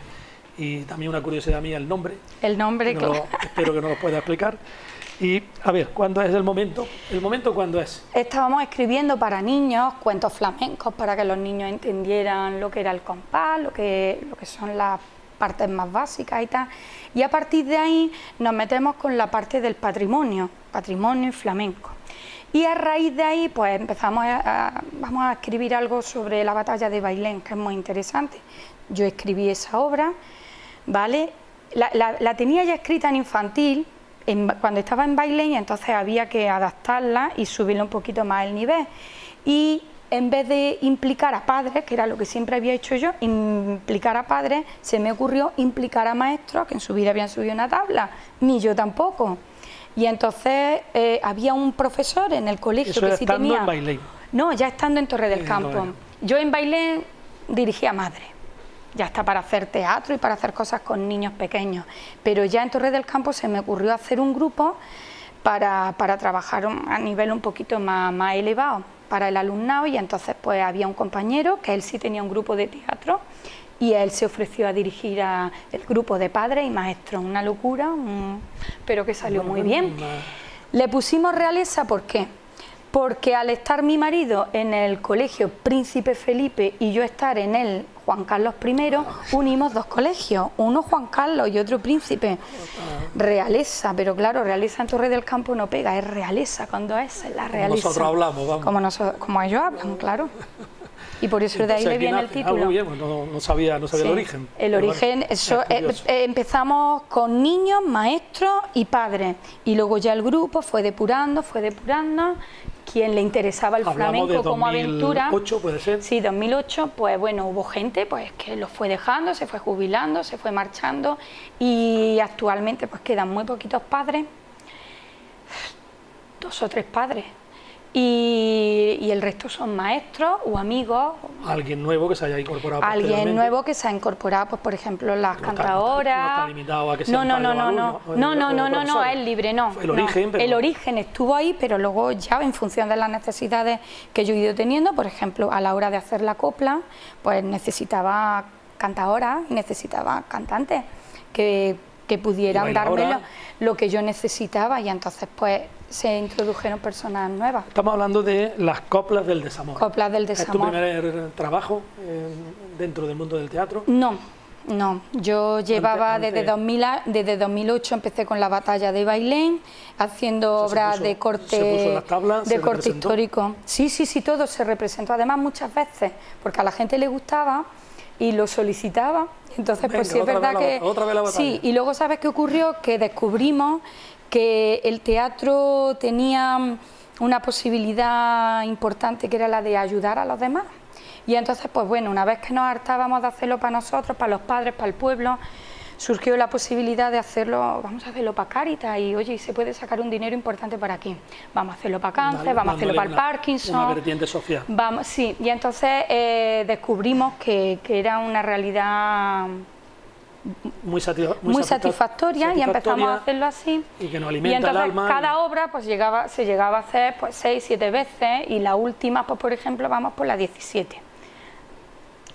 Speaker 1: Y también una curiosidad mía, el nombre.
Speaker 2: El nombre, claro.
Speaker 1: Espero que nos lo pueda explicar. Y, a ver, ¿cuándo es el momento? ¿El momento cuándo es?
Speaker 2: Estábamos escribiendo para niños cuentos flamencos para que los niños entendieran lo que era el compás, lo que son las partes más básicas y tal. Y a partir de ahí nos metemos con la parte del patrimonio y flamenco. Y a raíz de ahí, pues vamos a escribir algo sobre la batalla de Bailén, que es muy interesante. Yo escribí esa obra, ¿vale? La tenía ya escrita en infantil, cuando estaba en Bailén, y entonces había que adaptarla y subirle un poquito más el nivel. Y en vez de implicar a padres, que era lo que siempre había hecho yo, implicar a padres, se me ocurrió implicar a maestros que en su vida habían subido una tabla, ni yo tampoco. Y entonces había un profesor en el colegio que sí tenía...
Speaker 1: en Bailén.
Speaker 2: No, ya estando en Torre del Campo. Yo en Bailén dirigía madre. Ya está para hacer teatro y para hacer cosas con niños pequeños, pero ya en Torre del Campo se me ocurrió hacer un grupo para trabajar a nivel un poquito más elevado para el alumnado, y entonces pues había un compañero que él sí tenía un grupo de teatro y él se ofreció a dirigir el grupo de padres y maestros, una locura, pero que salió muy bien. Le pusimos Realeza, ¿por qué? Porque al estar mi marido en el colegio Príncipe Felipe y yo estar en el Juan Carlos I, unimos dos colegios, uno Juan Carlos y otro Príncipe. Realeza, pero claro, Realeza en Torre del Campo no pega, es Realeza, cuando es la Realeza.
Speaker 1: Como nosotros hablamos, vamos.
Speaker 2: Como ellos hablan, claro. Y por eso entonces, de ahí le viene el título.
Speaker 1: Muy bien, no sabía sí, el origen.
Speaker 2: El origen, bueno, eso, empezamos con niños, maestros y padres. Y luego ya el grupo fue depurando. Quien le interesaba el flamenco como aventura.
Speaker 1: 2008 puede ser.
Speaker 2: Sí, 2008, pues bueno, hubo gente pues que lo fue dejando, se fue jubilando, se fue marchando, y actualmente pues quedan muy poquitos padres, 2 o 3 padres. Y el resto son maestros o amigos.
Speaker 1: Alguien nuevo que se haya incorporado.
Speaker 2: Alguien nuevo que se ha incorporado, pues por ejemplo las cantadoras.
Speaker 1: No está limitado a que sea
Speaker 2: no, es libre, no.
Speaker 1: El origen,
Speaker 2: el origen estuvo ahí, pero luego ya en función de las necesidades que yo he ido teniendo, por ejemplo, a la hora de hacer la copla, pues necesitaba cantadoras y necesitaba cantantes que pudieran darme lo que yo necesitaba, y entonces pues se introdujeron personas nuevas.
Speaker 1: Estamos hablando de las coplas del desamor.
Speaker 2: Coplas del desamor.
Speaker 1: ¿Es tu primer trabajo dentro del mundo del teatro?
Speaker 2: No, yo llevaba desde 2008, empecé con la batalla de Bailén, haciendo obras de corte, histórico. Sí, todo se representó, además muchas veces, porque a la gente le gustaba y lo solicitaba. Entonces, pues sí es verdad que... Sí, y luego, ¿sabes qué ocurrió? Que descubrimos que el teatro tenía una posibilidad importante, que era la de ayudar a los demás. Y entonces, pues bueno, una vez que nos hartábamos de hacerlo para nosotros, para los padres, para el pueblo, surgió la posibilidad de hacerlo, vamos a hacerlo para Cáritas y oye, se puede sacar un dinero importante para aquí, vamos a hacerlo para cáncer, vamos a hacerlo para el Parkinson.
Speaker 1: Una vertiente social.
Speaker 2: Vamos, sí, y entonces descubrimos que era una realidad muy satisfactoria y empezamos a hacerlo así.
Speaker 1: Y que nos alimenta
Speaker 2: y entonces
Speaker 1: el alma.
Speaker 2: Cada obra pues se llegaba a hacer pues 6, 7 veces y la última, pues por ejemplo, vamos por la 17.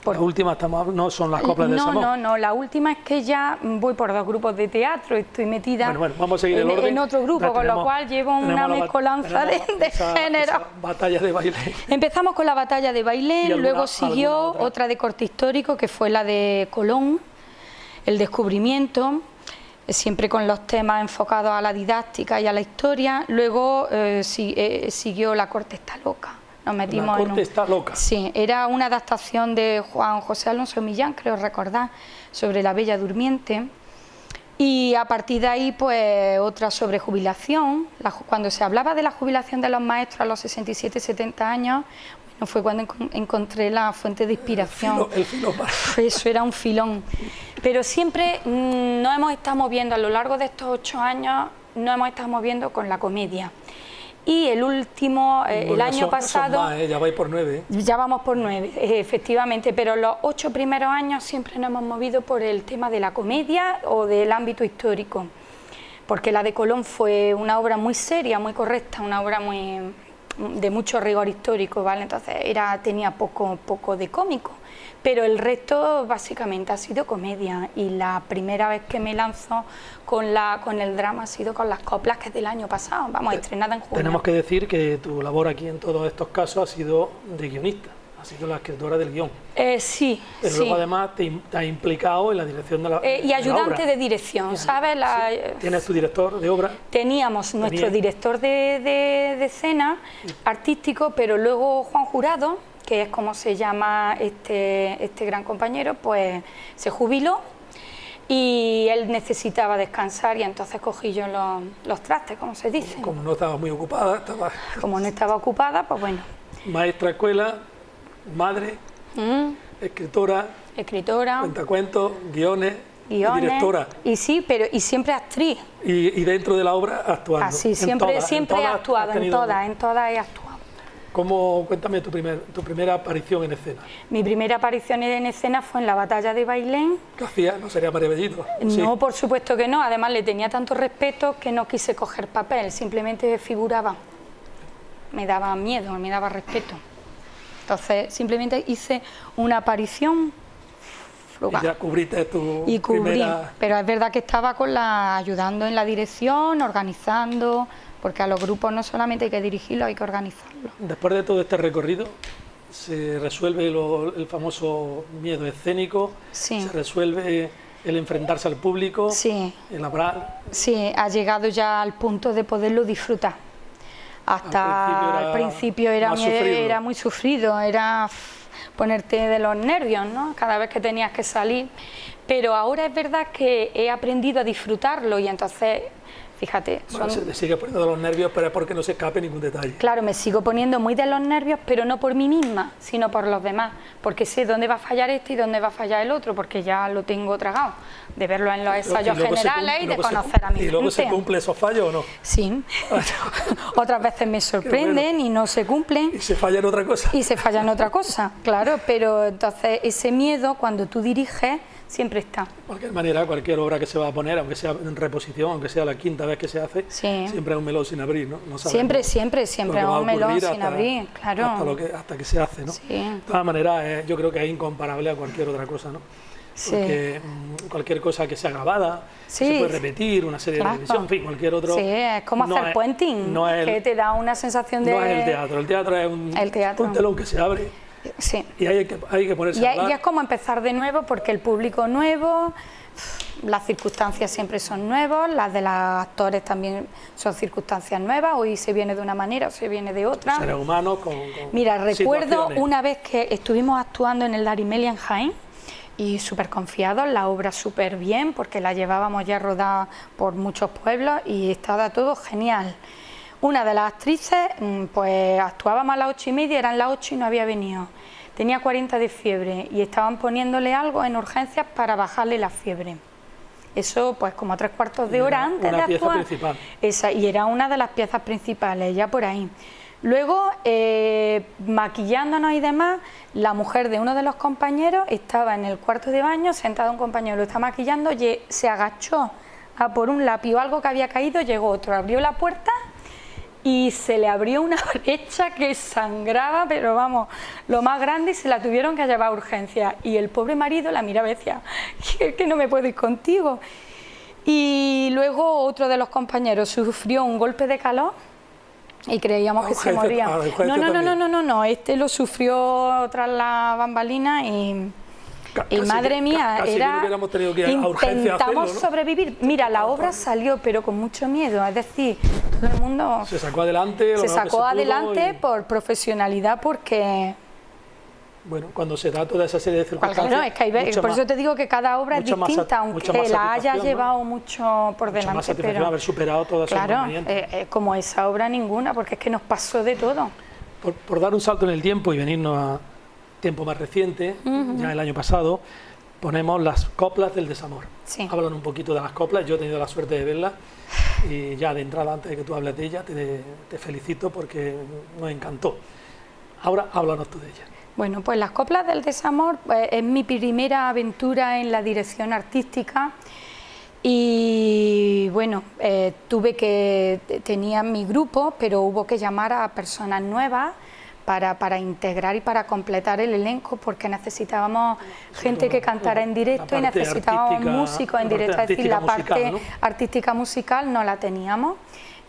Speaker 1: Las últimas no son las coplas de Samón.
Speaker 2: No, la última es que ya voy por 2 grupos de teatro, estoy metida
Speaker 1: bueno, vamos a seguir el orden.
Speaker 2: En otro grupo, con lo cual llevo una mezcolanza de género.
Speaker 1: Batalla de Bailén.
Speaker 2: Empezamos con la batalla de Bailén, luego siguió otra de corte histórico que fue la de Colón, el descubrimiento, siempre con los temas enfocados a la didáctica y a la historia. Luego siguió La corte está loca. Nos metimos
Speaker 1: La corte está loca.
Speaker 2: Sí, era una adaptación de Juan José Alonso Millán, creo recordar, sobre la Bella Durmiente. Y a partir de ahí, pues otra sobre jubilación. Cuando se hablaba de la jubilación de los maestros a los 67, 70 años, bueno, fue cuando encontré la fuente de inspiración.
Speaker 1: El filo.
Speaker 2: Eso era un filón. Pero siempre nos hemos estado moviendo, a lo largo de estos 8 años, nos hemos estado moviendo con la comedia. Y el último, el año pasado...
Speaker 1: Son más, ya vais por 9.
Speaker 2: Ya vamos por 9, efectivamente, pero los 8 primeros años siempre nos hemos movido por el tema de la comedia o del ámbito histórico, porque la de Colón fue una obra muy seria, muy correcta, una obra de mucho rigor histórico, ¿vale? Entonces tenía poco de cómico, pero el resto básicamente ha sido comedia, y la primera vez que me lanzo con el drama ha sido con Las coplas, que es del año pasado, vamos, estrenada en junio.
Speaker 1: Tenemos que decir que tu labor aquí en todos estos casos ha sido de guionista, ha sido la escritora del guión.
Speaker 2: Sí.
Speaker 1: Pero luego además te has implicado en la dirección de la obra.
Speaker 2: Y ayudante de dirección, ¿sabes?
Speaker 1: ¿Tienes tu director de obra?
Speaker 2: Teníamos nuestro director de escena artístico, pero luego Juan Jurado, que es como se llama este gran compañero, pues se jubiló y él necesitaba descansar, y entonces cogí yo los trastes, como se dice.
Speaker 1: Como no estaba muy ocupada,
Speaker 2: Como no estaba ocupada, pues bueno.
Speaker 1: Maestra escuela, madre, escritora, cuentacuentos, guiones, y directora.
Speaker 2: Y sí, y siempre actriz.
Speaker 1: Y dentro de la obra actuando.
Speaker 2: Así, siempre he actuado, en todas he actuado.
Speaker 1: Cuéntame tu primera aparición en escena.
Speaker 2: Mi primera aparición en escena fue en la batalla de Bailén.
Speaker 1: ¿Qué hacía? ¿No sería María Bellito?
Speaker 2: No,
Speaker 1: sí.
Speaker 2: Por supuesto que no. Además le tenía tanto respeto que no quise coger papel, simplemente figuraba. Me daba miedo, me daba respeto. Entonces simplemente hice una aparición.
Speaker 1: Y ya cubriste primera...
Speaker 2: Pero es verdad que estaba ayudando en la dirección, organizando, porque a los grupos no solamente hay que dirigirlos, hay que organizarlos.
Speaker 1: Después de todo este recorrido, se resuelve el famoso miedo escénico,
Speaker 2: sí.
Speaker 1: Se resuelve el enfrentarse al público,
Speaker 2: sí.
Speaker 1: El hablar.
Speaker 2: Sí, ha llegado ya al punto de poderlo disfrutar. Al principio era muy sufrido, era ponerte de los nervios, ¿no? Cada vez que tenías que salir, pero ahora es verdad que he aprendido a disfrutarlo, y entonces, fíjate...
Speaker 1: Se te sigue poniendo de los nervios, pero es porque no se escape ningún detalle.
Speaker 2: Claro, me sigo poniendo muy de los nervios, pero no por mí misma, sino por los demás, porque sé dónde va a fallar este y dónde va a fallar el otro, porque ya lo tengo tragado, de verlo en los ensayos generales y de conocer a mi gente.
Speaker 1: ¿Y luego se cumplen esos fallos o no?
Speaker 2: Sí, otras veces me sorprenden y no se cumplen.
Speaker 1: ¿Y se falla en otra cosa?
Speaker 2: Y se falla en otra cosa, claro, pero entonces ese miedo cuando tú diriges siempre está.
Speaker 1: De cualquier manera, cualquier obra que se va a poner, aunque sea en reposición, aunque sea la 5ª vez que se hace,
Speaker 2: sí.
Speaker 1: Siempre es un melón sin abrir, ¿no? No
Speaker 2: siempre es un melón sin abrir, claro.
Speaker 1: Hasta que se hace, ¿no?
Speaker 2: Sí.
Speaker 1: De todas maneras, yo creo que es incomparable a cualquier otra cosa, ¿no? Porque cualquier cosa que sea grabada, se puede repetir, una serie de televisión, en fin, cualquier otro...
Speaker 2: Sí, es como hacer puenting, que te da una sensación de...
Speaker 1: No es el teatro es un telón que se abre.
Speaker 2: Sí.
Speaker 1: Y hay que ponerse a hablar.
Speaker 2: Y es como empezar de nuevo, porque el público nuevo, las circunstancias siempre son nuevas, las de los actores también son circunstancias nuevas, hoy se viene de una manera o se viene de otra.
Speaker 1: Seres humanos con
Speaker 2: Mira, recuerdo
Speaker 1: situaciones.
Speaker 2: Una vez que estuvimos actuando en el Darimelia en Jaén, y súper confiados, la obra súper bien, porque la llevábamos ya rodada por muchos pueblos y estaba todo genial. Una de las actrices, pues actuábamos a las 8:30, eran las 8 y no había venido. Tenía 40 de fiebre y estaban poniéndole algo en urgencias para bajarle la fiebre. Eso pues como 3/4 de hora antes
Speaker 1: una
Speaker 2: de
Speaker 1: pieza
Speaker 2: actuar.
Speaker 1: principal.
Speaker 2: Esa, y era una de las piezas principales, ya por ahí. Luego, maquillándonos y demás, la mujer de uno de los compañeros estaba en el cuarto de baño, sentado un compañero, lo está maquillando, se agachó a por un lápiz o algo que había caído, llegó otro, abrió la puerta y se le abrió una brecha que sangraba, pero vamos, lo más grande, y se la tuvieron que llevar a urgencias. Y el pobre marido la miraba y decía, que no me puedo ir contigo. Y luego otro de los compañeros sufrió un golpe de calor y creíamos que se moría. No, este lo sufrió tras la bambalina y madre mía,
Speaker 1: casi
Speaker 2: era,
Speaker 1: que hubiéramos tenido que ir a urgencia a
Speaker 2: intentamos
Speaker 1: hacerlo, ¿no?
Speaker 2: sobrevivir. Mira, la obra salió, pero con mucho miedo, es decir, todo el mundo
Speaker 1: se sacó adelante,
Speaker 2: se sacó adelante por profesionalidad, porque
Speaker 1: bueno, cuando se da toda esa serie de circunstancias,
Speaker 2: claro, es que por eso te digo que cada obra es distinta, aunque la haya llevado mucho por delante,
Speaker 1: más satisfacción haber superado todos esos inconvenientes.
Speaker 2: Como esa obra ninguna, porque es que nos pasó de todo.
Speaker 1: Por dar un salto en el tiempo y venirnos a tiempo más reciente, ya el año pasado, ponemos las coplas del desamor.
Speaker 2: Sí.
Speaker 1: Hablan un poquito de las coplas, yo he tenido la suerte de verlas y ya de entrada, antes de que tú hables de ellas, te felicito porque nos encantó. Ahora háblanos tú de ellas.
Speaker 2: Bueno, pues las coplas del desamor es mi primera aventura en la dirección artística y bueno, tenía mi grupo, pero hubo que llamar a personas nuevas para integrar y para completar el elenco, porque necesitábamos gente que cantara en directo y necesitábamos músicos en directo, es decir, la parte artística musical no la teníamos,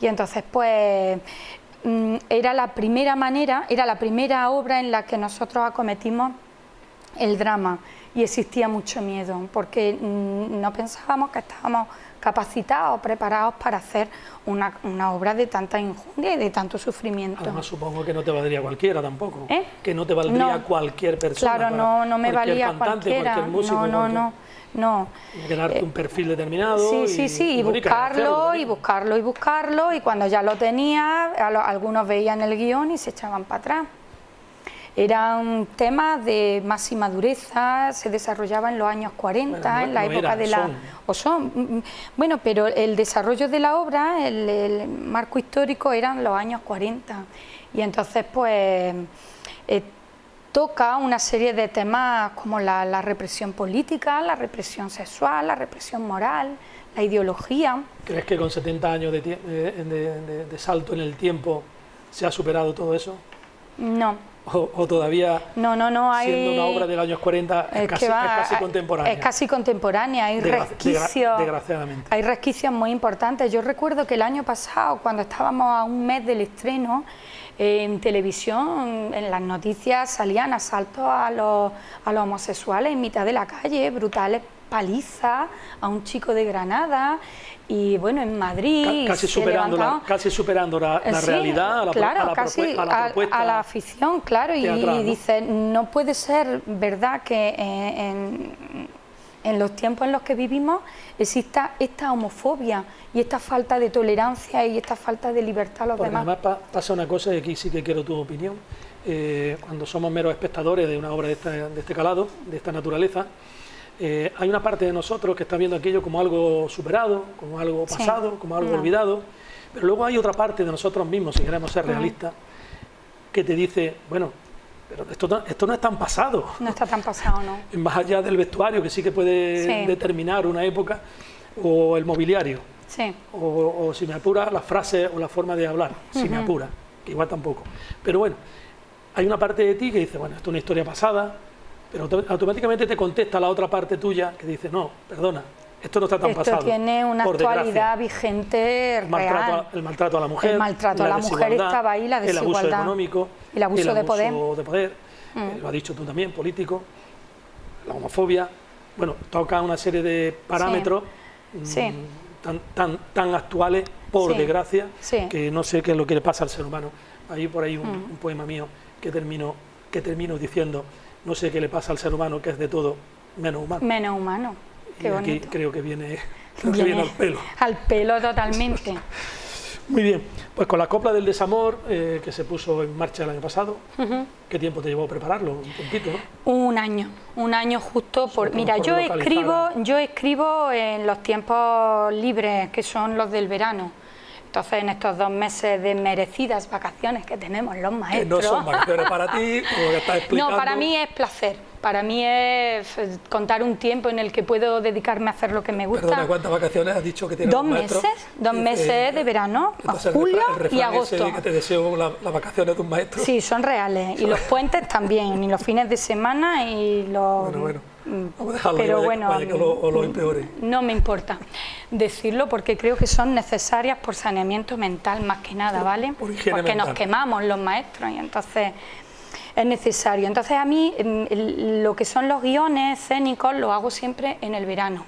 Speaker 2: y entonces pues era la primera obra en la que nosotros acometimos el drama, y existía mucho miedo porque no pensábamos que estábamos capacitados, preparados para hacer una obra de tanta injundia y de tanto sufrimiento.
Speaker 1: Además supongo que no te valdría cualquiera tampoco, que no te valdría cualquier persona.
Speaker 2: Claro, no me valía
Speaker 1: cantante,
Speaker 2: cualquiera,
Speaker 1: cualquier músico,
Speaker 2: no.
Speaker 1: Hay que darte un perfil determinado.
Speaker 2: Sí, y buscarlo, y cuando ya lo tenía, algunos veían el guión y se echaban para atrás. Eran temas de máxima dureza, se desarrollaba en los años 40, en la época de la... Bueno, pero el desarrollo de la obra, el marco histórico eran los años 40. Y entonces, pues, toca una serie de temas como la represión política, la represión sexual, la represión moral, la ideología.
Speaker 1: ¿Crees que con 70 años de salto en el tiempo se ha superado todo eso?
Speaker 2: No.
Speaker 1: O todavía
Speaker 2: hay,
Speaker 1: siendo una obra de los años 40 es casi contemporánea.
Speaker 2: Es casi contemporánea, hay resquicios,
Speaker 1: desgraciadamente.
Speaker 2: Hay resquicios muy importantes. Yo recuerdo que el año pasado, cuando estábamos a un mes del estreno, en televisión, en las noticias salían asaltos a los homosexuales en mitad de la calle, brutales palizas a un chico de Granada. Y bueno, en Madrid
Speaker 1: casi superando la realidad, a la propuesta,
Speaker 2: a la afición, claro, teatral, y dice, no puede ser verdad que en los tiempos en los que vivimos exista esta homofobia y esta falta de tolerancia y esta falta de libertad a los demás.
Speaker 1: Además pasa una cosa, y aquí sí que quiero tu opinión, cuando somos meros espectadores de una obra de este calado, de esta naturaleza, hay una parte de nosotros que está viendo aquello como algo superado, como algo pasado, como algo olvidado, pero luego hay otra parte de nosotros mismos, si queremos ser realistas, que te dice, bueno, pero esto no es tan pasado.
Speaker 2: No está tan pasado, no.
Speaker 1: Más allá del vestuario, que sí que puede determinar una época, o el mobiliario, o si me apura, las frases o la forma de hablar, si me apura, que igual tampoco. Pero bueno, hay una parte de ti que dice, bueno, esto es una historia pasada, pero automáticamente te contesta la otra parte tuya que dice, no, perdona, esto no está tan pasado.
Speaker 2: Esto tiene una actualidad vigente real.
Speaker 1: El maltrato a la mujer,
Speaker 2: el maltrato a la mujer estaba ahí, la desigualdad,
Speaker 1: el abuso económico,
Speaker 2: el abuso de poder,
Speaker 1: lo has dicho tú también, político, la homofobia. Bueno, toca una serie de parámetros tan actuales, por desgracia, que no sé qué es lo que le pasa al ser humano. Hay por ahí un poema mío que termino diciendo, no sé qué le pasa al ser humano, que es de todo menos humano.
Speaker 2: Menos humano, qué bonito.
Speaker 1: Aquí creo que viene al pelo.
Speaker 2: Al pelo totalmente.
Speaker 1: Muy bien, pues con la Copla del Desamor, que se puso en marcha el año pasado, ¿qué tiempo te llevó a prepararlo? Un tiempito, ¿no?
Speaker 2: Un año justo. Mira, yo escribo en los tiempos libres, que son los del verano. Entonces, en estos 2 meses de merecidas vacaciones que tenemos los maestros...
Speaker 1: Que no son vacaciones para ti, como que estás explicando...
Speaker 2: No, para mí es placer. Para mí es contar un tiempo en el que puedo dedicarme a hacer lo que me gusta.
Speaker 1: Perdona, ¿cuántas vacaciones has dicho que tienes?
Speaker 2: 2 meses, 2 meses de verano, julio y agosto.
Speaker 1: Ese que te deseo las vacaciones de un maestro.
Speaker 2: Sí, son reales. Y los puentes también, y los fines de semana y los...
Speaker 1: Bueno, vamos a dejarlo,
Speaker 2: pero
Speaker 1: vaya que lo empeore.
Speaker 2: No me importa decirlo porque creo que son necesarias por saneamiento mental más que nada, ¿vale? Porque
Speaker 1: mental.
Speaker 2: Nos quemamos los maestros y entonces es necesario. Entonces a mí lo que son los guiones escénicos los hago siempre en el verano.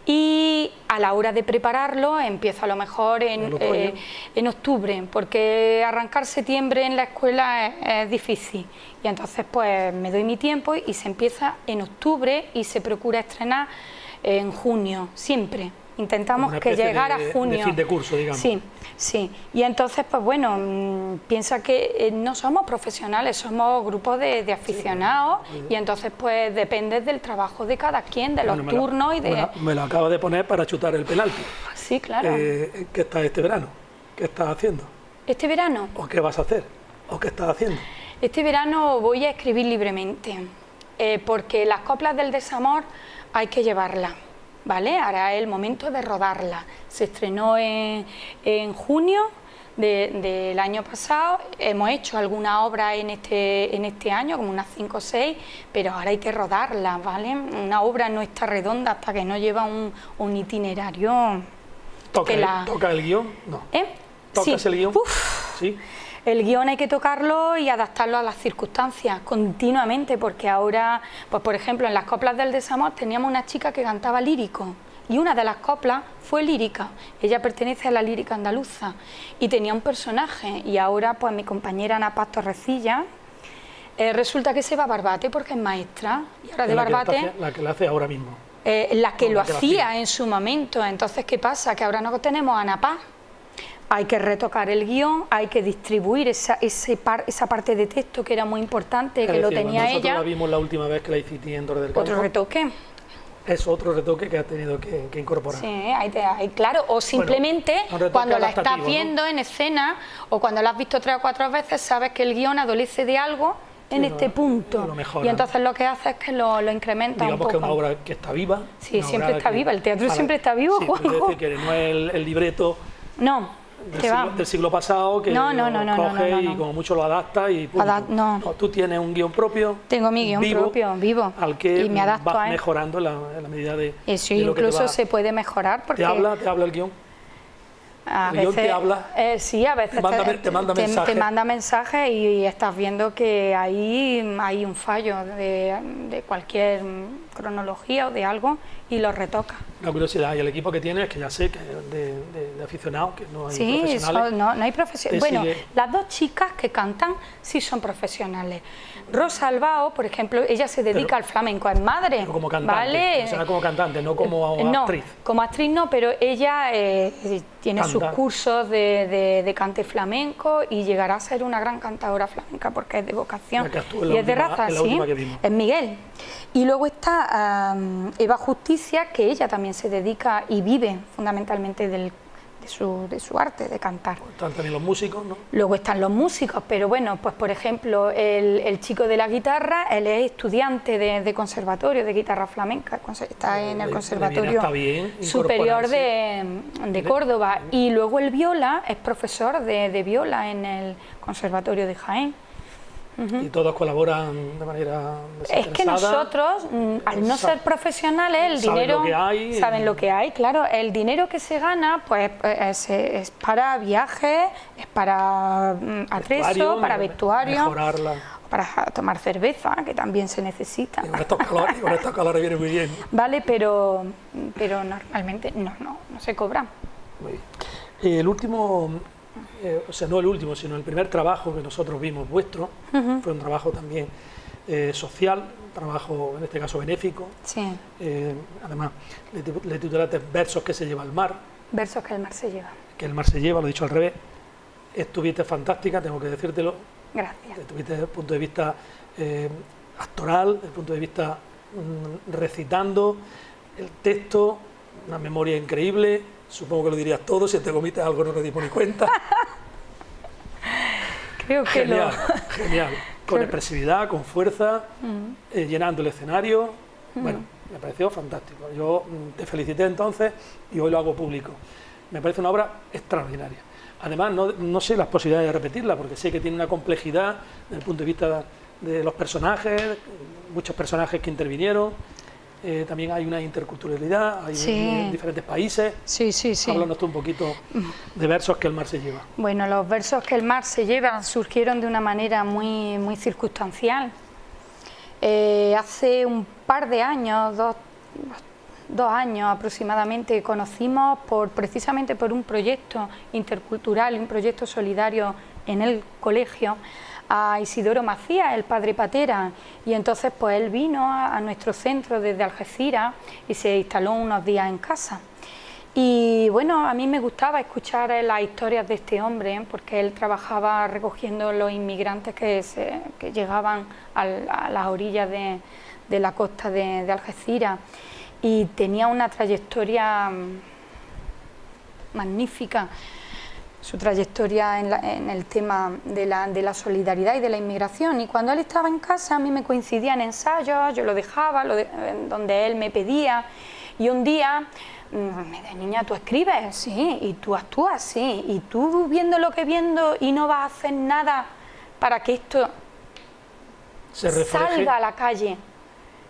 Speaker 2: Y a la hora de prepararlo empiezo a lo mejor en octubre, porque arrancar septiembre en la escuela es difícil. Y entonces pues me doy mi tiempo y se empieza en octubre y se procura estrenar en junio, siempre. Intentamos que llegara a junio.
Speaker 1: De fin de curso, digamos.
Speaker 2: Sí, sí. Y entonces, pues bueno, piensa que no somos profesionales, somos grupos de aficionados y entonces pues depende del trabajo de cada quien, de los turnos y de...
Speaker 1: Me lo acaba de poner para chutar el penalti.
Speaker 2: Sí, claro.
Speaker 1: ¿Qué estás este verano? ¿Qué estás haciendo?
Speaker 2: ¿Este verano?
Speaker 1: ¿O qué vas a hacer? ¿O qué estás haciendo?
Speaker 2: Este verano voy a escribir libremente, porque las coplas del desamor hay que llevarlas. ¿Vale? Ahora es el momento de rodarla. Se estrenó en junio del año pasado, hemos hecho alguna obra en este año, como unas 5 o 6, pero ahora hay que rodarla, ¿vale? Una obra no está redonda hasta que no lleva un itinerario.
Speaker 1: ¿Toca el guión? No. ¿Tocas el guión? Sí.
Speaker 2: El guión hay que tocarlo y adaptarlo a las circunstancias continuamente, porque ahora, pues por ejemplo, en las coplas del desamor teníamos una chica que cantaba lírico y una de las coplas fue lírica. Ella pertenece a la lírica andaluza y tenía un personaje, y ahora pues mi compañera Ana Paz Torrecilla resulta que se va a Barbate porque es maestra, y ahora de Barbate...
Speaker 1: La que la hace ahora mismo.
Speaker 2: La que lo hacía en su momento. Entonces, ¿qué pasa? Que ahora no tenemos a Ana Paz. Hay que retocar el guión, hay que distribuir esa parte de texto que era muy importante, que lo tenía ella.
Speaker 1: Nosotros la vimos la última vez que la hiciste en Torre del Campo.
Speaker 2: ¿Otro retoque?
Speaker 1: Es otro retoque que has tenido que incorporar.
Speaker 2: Sí, claro, o simplemente cuando la estás viendo, ¿no?, en escena, o cuando la has visto 3 o 4 veces, sabes que el guión adolece de algo en este punto, y entonces lo que hace es que lo incrementa un poco.
Speaker 1: Digamos que es una obra que está viva.
Speaker 2: Sí, siempre está viva, el teatro siempre está vivo,
Speaker 1: sí,
Speaker 2: Juanjo.
Speaker 1: Es decir, que no es el libreto...
Speaker 2: No.
Speaker 1: Del siglo pasado, que coge y como mucho lo adapta y punto. No, tú tienes un guión propio.
Speaker 2: Tengo mi guión propio, vivo.
Speaker 1: Al que
Speaker 2: y me adapto
Speaker 1: vas mejorando en la medida de...
Speaker 2: Eso
Speaker 1: de lo
Speaker 2: incluso
Speaker 1: que
Speaker 2: se puede mejorar porque...
Speaker 1: ¿Te habla el guión?
Speaker 2: A
Speaker 1: ¿El guión te habla?
Speaker 2: Sí, a veces te manda mensajes y estás viendo que ahí hay un fallo de cualquier cronología o de algo y lo retoca.
Speaker 1: Una curiosidad, y el equipo que tienes, que ya sé que es de aficionados, que no hay profesionales.
Speaker 2: No hay profesionales. Bueno, las 2 chicas que cantan sí son profesionales. Rosa Albao, por ejemplo, ella se dedica al flamenco, es madre.
Speaker 1: Pero como cantante,
Speaker 2: ¿vale?
Speaker 1: O sea, como cantante, no como actriz.
Speaker 2: Como actriz no, pero ella tiene sus cursos de cante flamenco y llegará a ser una gran cantadora flamenca porque es de vocación y es de raza, sí, es Miguel. Y luego está Eva Justicia, que ella también se dedica y vive fundamentalmente de su arte, de cantar.
Speaker 1: Están también los músicos, ¿no?
Speaker 2: Luego están los músicos, pero bueno, pues por ejemplo, el chico de la guitarra, él es estudiante de conservatorio, de guitarra flamenca, está en el Conservatorio Superior de Córdoba. Y luego el viola es profesor de viola en el Conservatorio de Jaén.
Speaker 1: Y todos colaboran de manera desinteresada.
Speaker 2: Es que nosotros, al no ser profesionales, el dinero... Saben lo que hay, claro. El dinero que se gana, pues es para viajes, es para atrezo, para vestuario, para tomar cerveza, que también se necesita.
Speaker 1: Y con estos calores viene muy bien.
Speaker 2: Vale, pero normalmente no se cobran.
Speaker 1: Muy bien. El último... o sea, no el último, sino el primer trabajo que nosotros vimos vuestro, fue un trabajo también social, un trabajo en este caso benéfico.
Speaker 2: Sí.
Speaker 1: Además, le titulaste Versos que se lleva el mar.
Speaker 2: Versos que el mar se lleva.
Speaker 1: que el mar se lleva, lo he dicho al revés. Estuviste fantástica, tengo que decírtelo.
Speaker 2: Gracias.
Speaker 1: Estuviste desde el punto de vista actoral, desde el punto de vista recitando el texto, una memoria increíble. Supongo que lo dirías todo, si te comites algo no te dimos ni cuenta.
Speaker 2: Creo que
Speaker 1: genial, genial. Con expresividad, con fuerza, llenando el escenario. Bueno, me pareció fantástico. Yo te felicité entonces y hoy lo hago público. Me parece una obra extraordinaria. Además, no sé las posibilidades de repetirla, porque sé que tiene una complejidad desde el punto de vista de los personajes, muchos personajes que intervinieron. También hay una interculturalidad, hay diferentes países.
Speaker 2: Sí.
Speaker 1: Háblanos tú un poquito de versos que el mar se lleva.
Speaker 2: Bueno, los versos que el mar se lleva surgieron de una manera muy circunstancial. Hace un par de años, dos años aproximadamente, conocimos precisamente por un proyecto intercultural, un proyecto solidario en el colegio, a Isidoro Macías, el padre Patera, y entonces pues él vino a nuestro centro desde Algeciras y se instaló unos días en casa. Y bueno, a mí me gustaba escuchar las historias de este hombre, porque él trabajaba recogiendo los inmigrantes que llegaban a las orillas de la costa de Algeciras, y tenía una trayectoria magnífica, su trayectoria en el tema de la solidaridad y de la inmigración. Y cuando él estaba en casa, a mí me coincidían ensayos, yo lo dejaba, donde él me pedía, y un día me dice: niña, ¿tú escribes? Sí. ¿Y tú actúas? Sí. ¿Y tú viendo lo que viendo y no vas a hacer nada para que esto salga a la calle?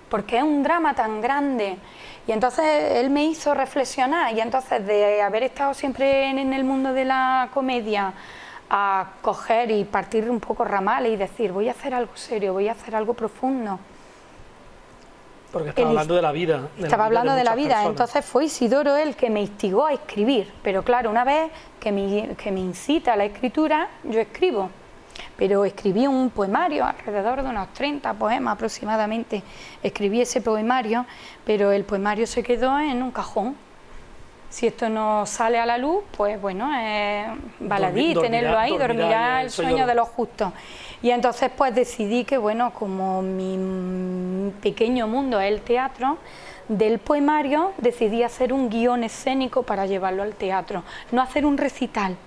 Speaker 2: Porque es un drama tan grande. Y entonces él me hizo reflexionar, y entonces de haber estado siempre en el mundo de la comedia, a coger y partir un poco ramales y decir: voy a hacer algo serio, voy a hacer algo profundo.
Speaker 1: Porque estaba hablando de la vida.
Speaker 2: Estaba hablando de la vida, entonces fue Isidoro el que me instigó a escribir. Pero claro, una vez que me incita a la escritura, yo escribo. Pero escribí un poemario, alrededor de unos 30 poemas aproximadamente. Escribí ese poemario, pero el poemario se quedó en un cajón. Si esto no sale a la luz, pues bueno, baladí, tenerlo ahí, dormirá el sueño de los justos. Y entonces pues decidí que, bueno, como mi pequeño mundo es el teatro, del poemario decidí hacer un guión escénico para llevarlo al teatro, no hacer un recital,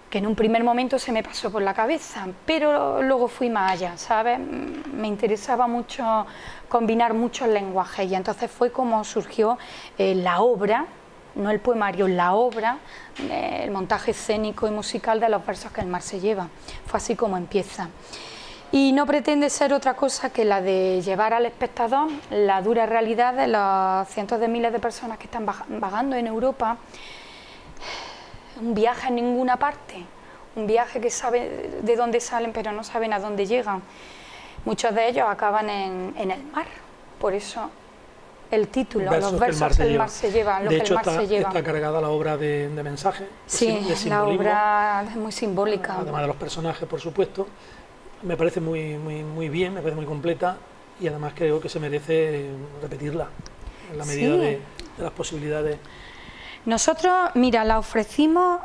Speaker 2: que en un primer momento se me pasó por la cabeza, pero luego fui más allá, ¿sabes? Me interesaba mucho combinar muchos lenguajes, y entonces fue como surgió la obra, no el poemario, la obra, el montaje escénico y musical de los versos que el mar se lleva. Fue así como empieza. Y no pretende ser otra cosa que la de llevar al espectador la dura realidad de los cientos de miles de personas que están vagando en Europa. Un viaje a ninguna parte, un viaje que sabe de dónde salen pero no saben a dónde llegan. Muchos de ellos acaban en el mar, por eso el título, los versos que el mar se lleva, lo que el mar se lleva.
Speaker 1: Está cargada la obra de mensaje,
Speaker 2: sí, de la obra es muy simbólica.
Speaker 1: Además de los personajes, por supuesto. Me parece muy bien, me parece muy completa, y además creo que se merece repetirla en la medida de las posibilidades.
Speaker 2: Nosotros, mira, la ofrecimos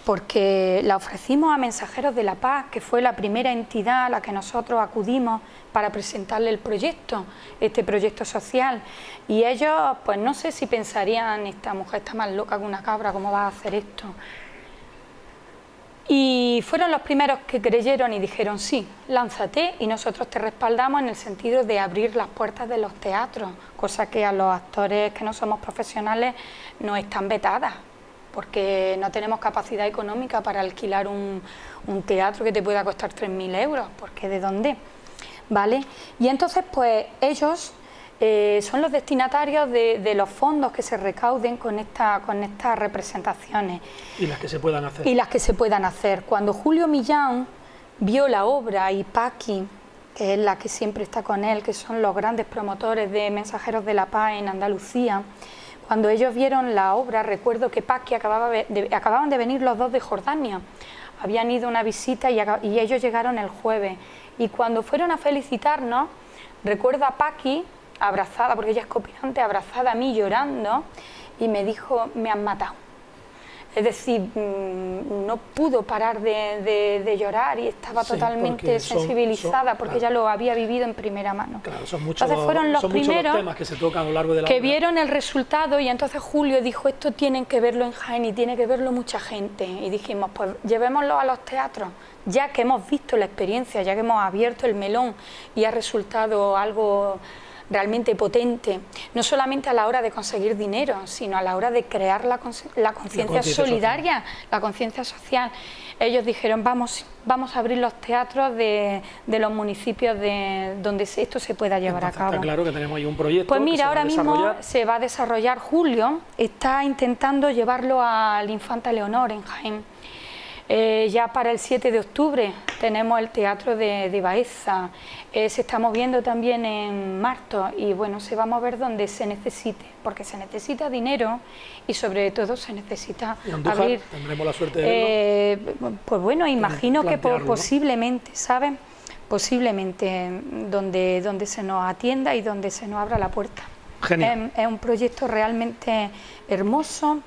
Speaker 2: porque la ofrecimos a Mensajeros de la Paz, que fue la primera entidad a la que nosotros acudimos para presentarle el proyecto, este proyecto social, y ellos, pues no sé si pensarían: esta mujer está más loca que una cabra, ¿cómo va a hacer esto? Y fueron los primeros que creyeron y dijeron: sí, lánzate, y nosotros te respaldamos en el sentido de abrir las puertas de los teatros, cosa que a los actores que no somos profesionales no están vetadas, porque no tenemos capacidad económica para alquilar un teatro que te pueda costar 3.000 euros, porque ¿de dónde? ¿Vale? Y entonces pues ellos son los destinatarios de los fondos que se recauden con estas representaciones.
Speaker 1: Y las que se puedan hacer.
Speaker 2: Y las que se puedan hacer. Cuando Julio Millán vio la obra, y Paqui, que es la que siempre está con él, que son los grandes promotores de Mensajeros de la Paz en Andalucía, cuando ellos vieron la obra, recuerdo que Paqui acababan de venir los dos de Jordania, habían ido a una visita y ellos llegaron el jueves, y cuando fueron a felicitarnos, recuerdo a Paqui abrazada, porque ella es cooperante, abrazada a mí llorando, y me dijo: me han matado. Es decir, no pudo parar de llorar y estaba totalmente sensibilizada porque ella lo había vivido en primera mano.
Speaker 1: Claro, son muchos
Speaker 2: entonces fueron los primeros
Speaker 1: temas que se tocan a lo largo de la
Speaker 2: que
Speaker 1: obra.
Speaker 2: vieron el resultado, y entonces Julio dijo, esto tienen que verlo en Jaén y tiene que verlo mucha gente. Y dijimos, pues llevémoslo a los teatros, ya que hemos visto la experiencia, ya que hemos abierto el melón y ha resultado algo realmente potente, no solamente a la hora de conseguir dinero, sino a la hora de crear la conciencia solidaria, la conciencia social. Ellos dijeron, vamos a abrir los teatros de los municipios donde esto se pueda llevar a cabo.
Speaker 1: Está claro que tenemos ahí un proyecto.
Speaker 2: Pues mira, ahora mismo se va a desarrollar. Julio está intentando llevarlo al Infanta Leonor en Jaén. Ya para el 7 de octubre tenemos el Teatro de Baeza, se está moviendo también en Martos y bueno, se va a mover donde se necesite, porque se necesita dinero y sobre todo se necesita abrir.
Speaker 1: ¿Tendremos la suerte de verlo?
Speaker 2: Pues bueno, imagino que posiblemente, ¿sabes? Posiblemente donde se nos atienda y donde se nos abra la puerta.
Speaker 1: Genial.
Speaker 2: Es un proyecto realmente hermoso,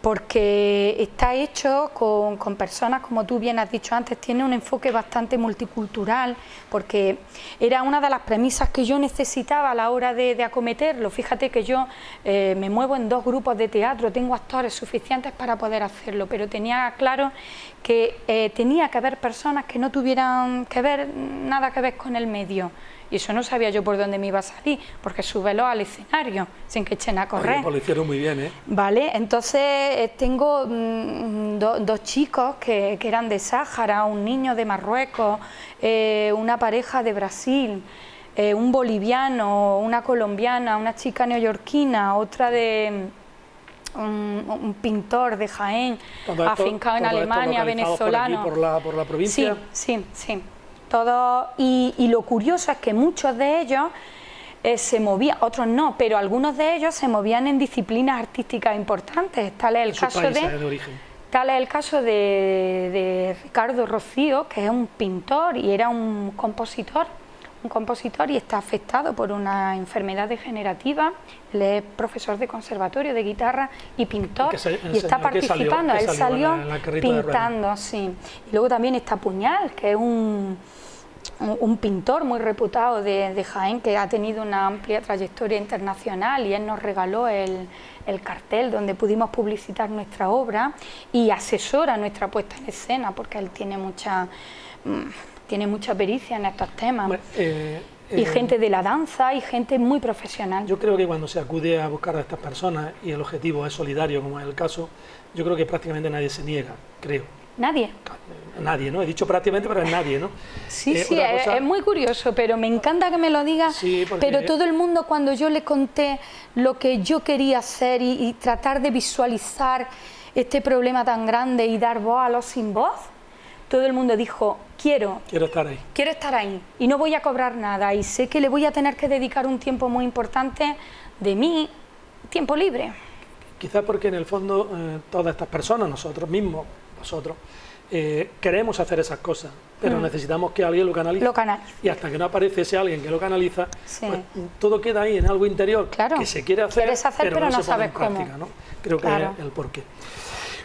Speaker 2: porque está hecho con personas, como tú bien has dicho antes, tiene un enfoque bastante multicultural, porque era una de las premisas que yo necesitaba a la hora de acometerlo. Fíjate que yo me muevo en 2 grupos de teatro, tengo actores suficientes para poder hacerlo, pero tenía claro que tenía que haber personas que no tuvieran nada que ver con el medio. Y eso no sabía yo por dónde me iba a salir, porque súbelo al escenario, sin que echen a correr.
Speaker 1: Oye, pues lo hicieron muy bien, ¿eh?
Speaker 2: Vale, entonces tengo 2 chicos que eran de Sáhara, un niño de Marruecos, una pareja de Brasil, un boliviano, una colombiana, una chica neoyorquina, otra de un pintor de Jaén, afincado en Alemania, venezolano.
Speaker 1: Por la provincia.
Speaker 2: Sí. Todo, y lo curioso es que muchos de ellos se movían, otros no, pero algunos de ellos se movían en disciplinas artísticas importantes. Tal es el caso de Ricardo Rocío, que es un pintor y era un compositor y está afectado por una enfermedad degenerativa. Él es profesor de conservatorio de guitarra y pintor y está participando. Él salió pintando, sí. Y luego también está Puñal, que es un pintor muy reputado de Jaén, que ha tenido una amplia trayectoria internacional, y él nos regaló el cartel donde pudimos publicitar nuestra obra y asesora nuestra puesta en escena, porque él tiene mucha pericia en estos temas. Y gente de la danza y gente muy profesional.
Speaker 1: Yo creo que cuando se acude a buscar a estas personas y el objetivo es solidario, como es el caso, yo creo que prácticamente nadie se niega, creo.
Speaker 2: ¿Nadie?
Speaker 1: Nadie, ¿no? He dicho prácticamente, pero es nadie, ¿no?
Speaker 2: Sí, es muy curioso, pero me encanta que me lo digas.
Speaker 1: Sí,
Speaker 2: pero todo el mundo, cuando yo le conté lo que yo quería hacer y tratar de visualizar este problema tan grande y dar voz a los sin voz, todo el mundo dijo, quiero estar ahí. Quiero estar ahí y no voy a cobrar nada y sé que le voy a tener que dedicar un tiempo muy importante de mi tiempo libre.
Speaker 1: Quizás porque en el fondo todas estas personas, nosotros mismos, vosotros, queremos hacer esas cosas, pero necesitamos que alguien lo canalice. Y hasta que no aparece ese alguien que lo canaliza, pues todo queda ahí en algo interior que se quiere hacer, pero no se pone en práctica, ¿no? Creo que es el porqué.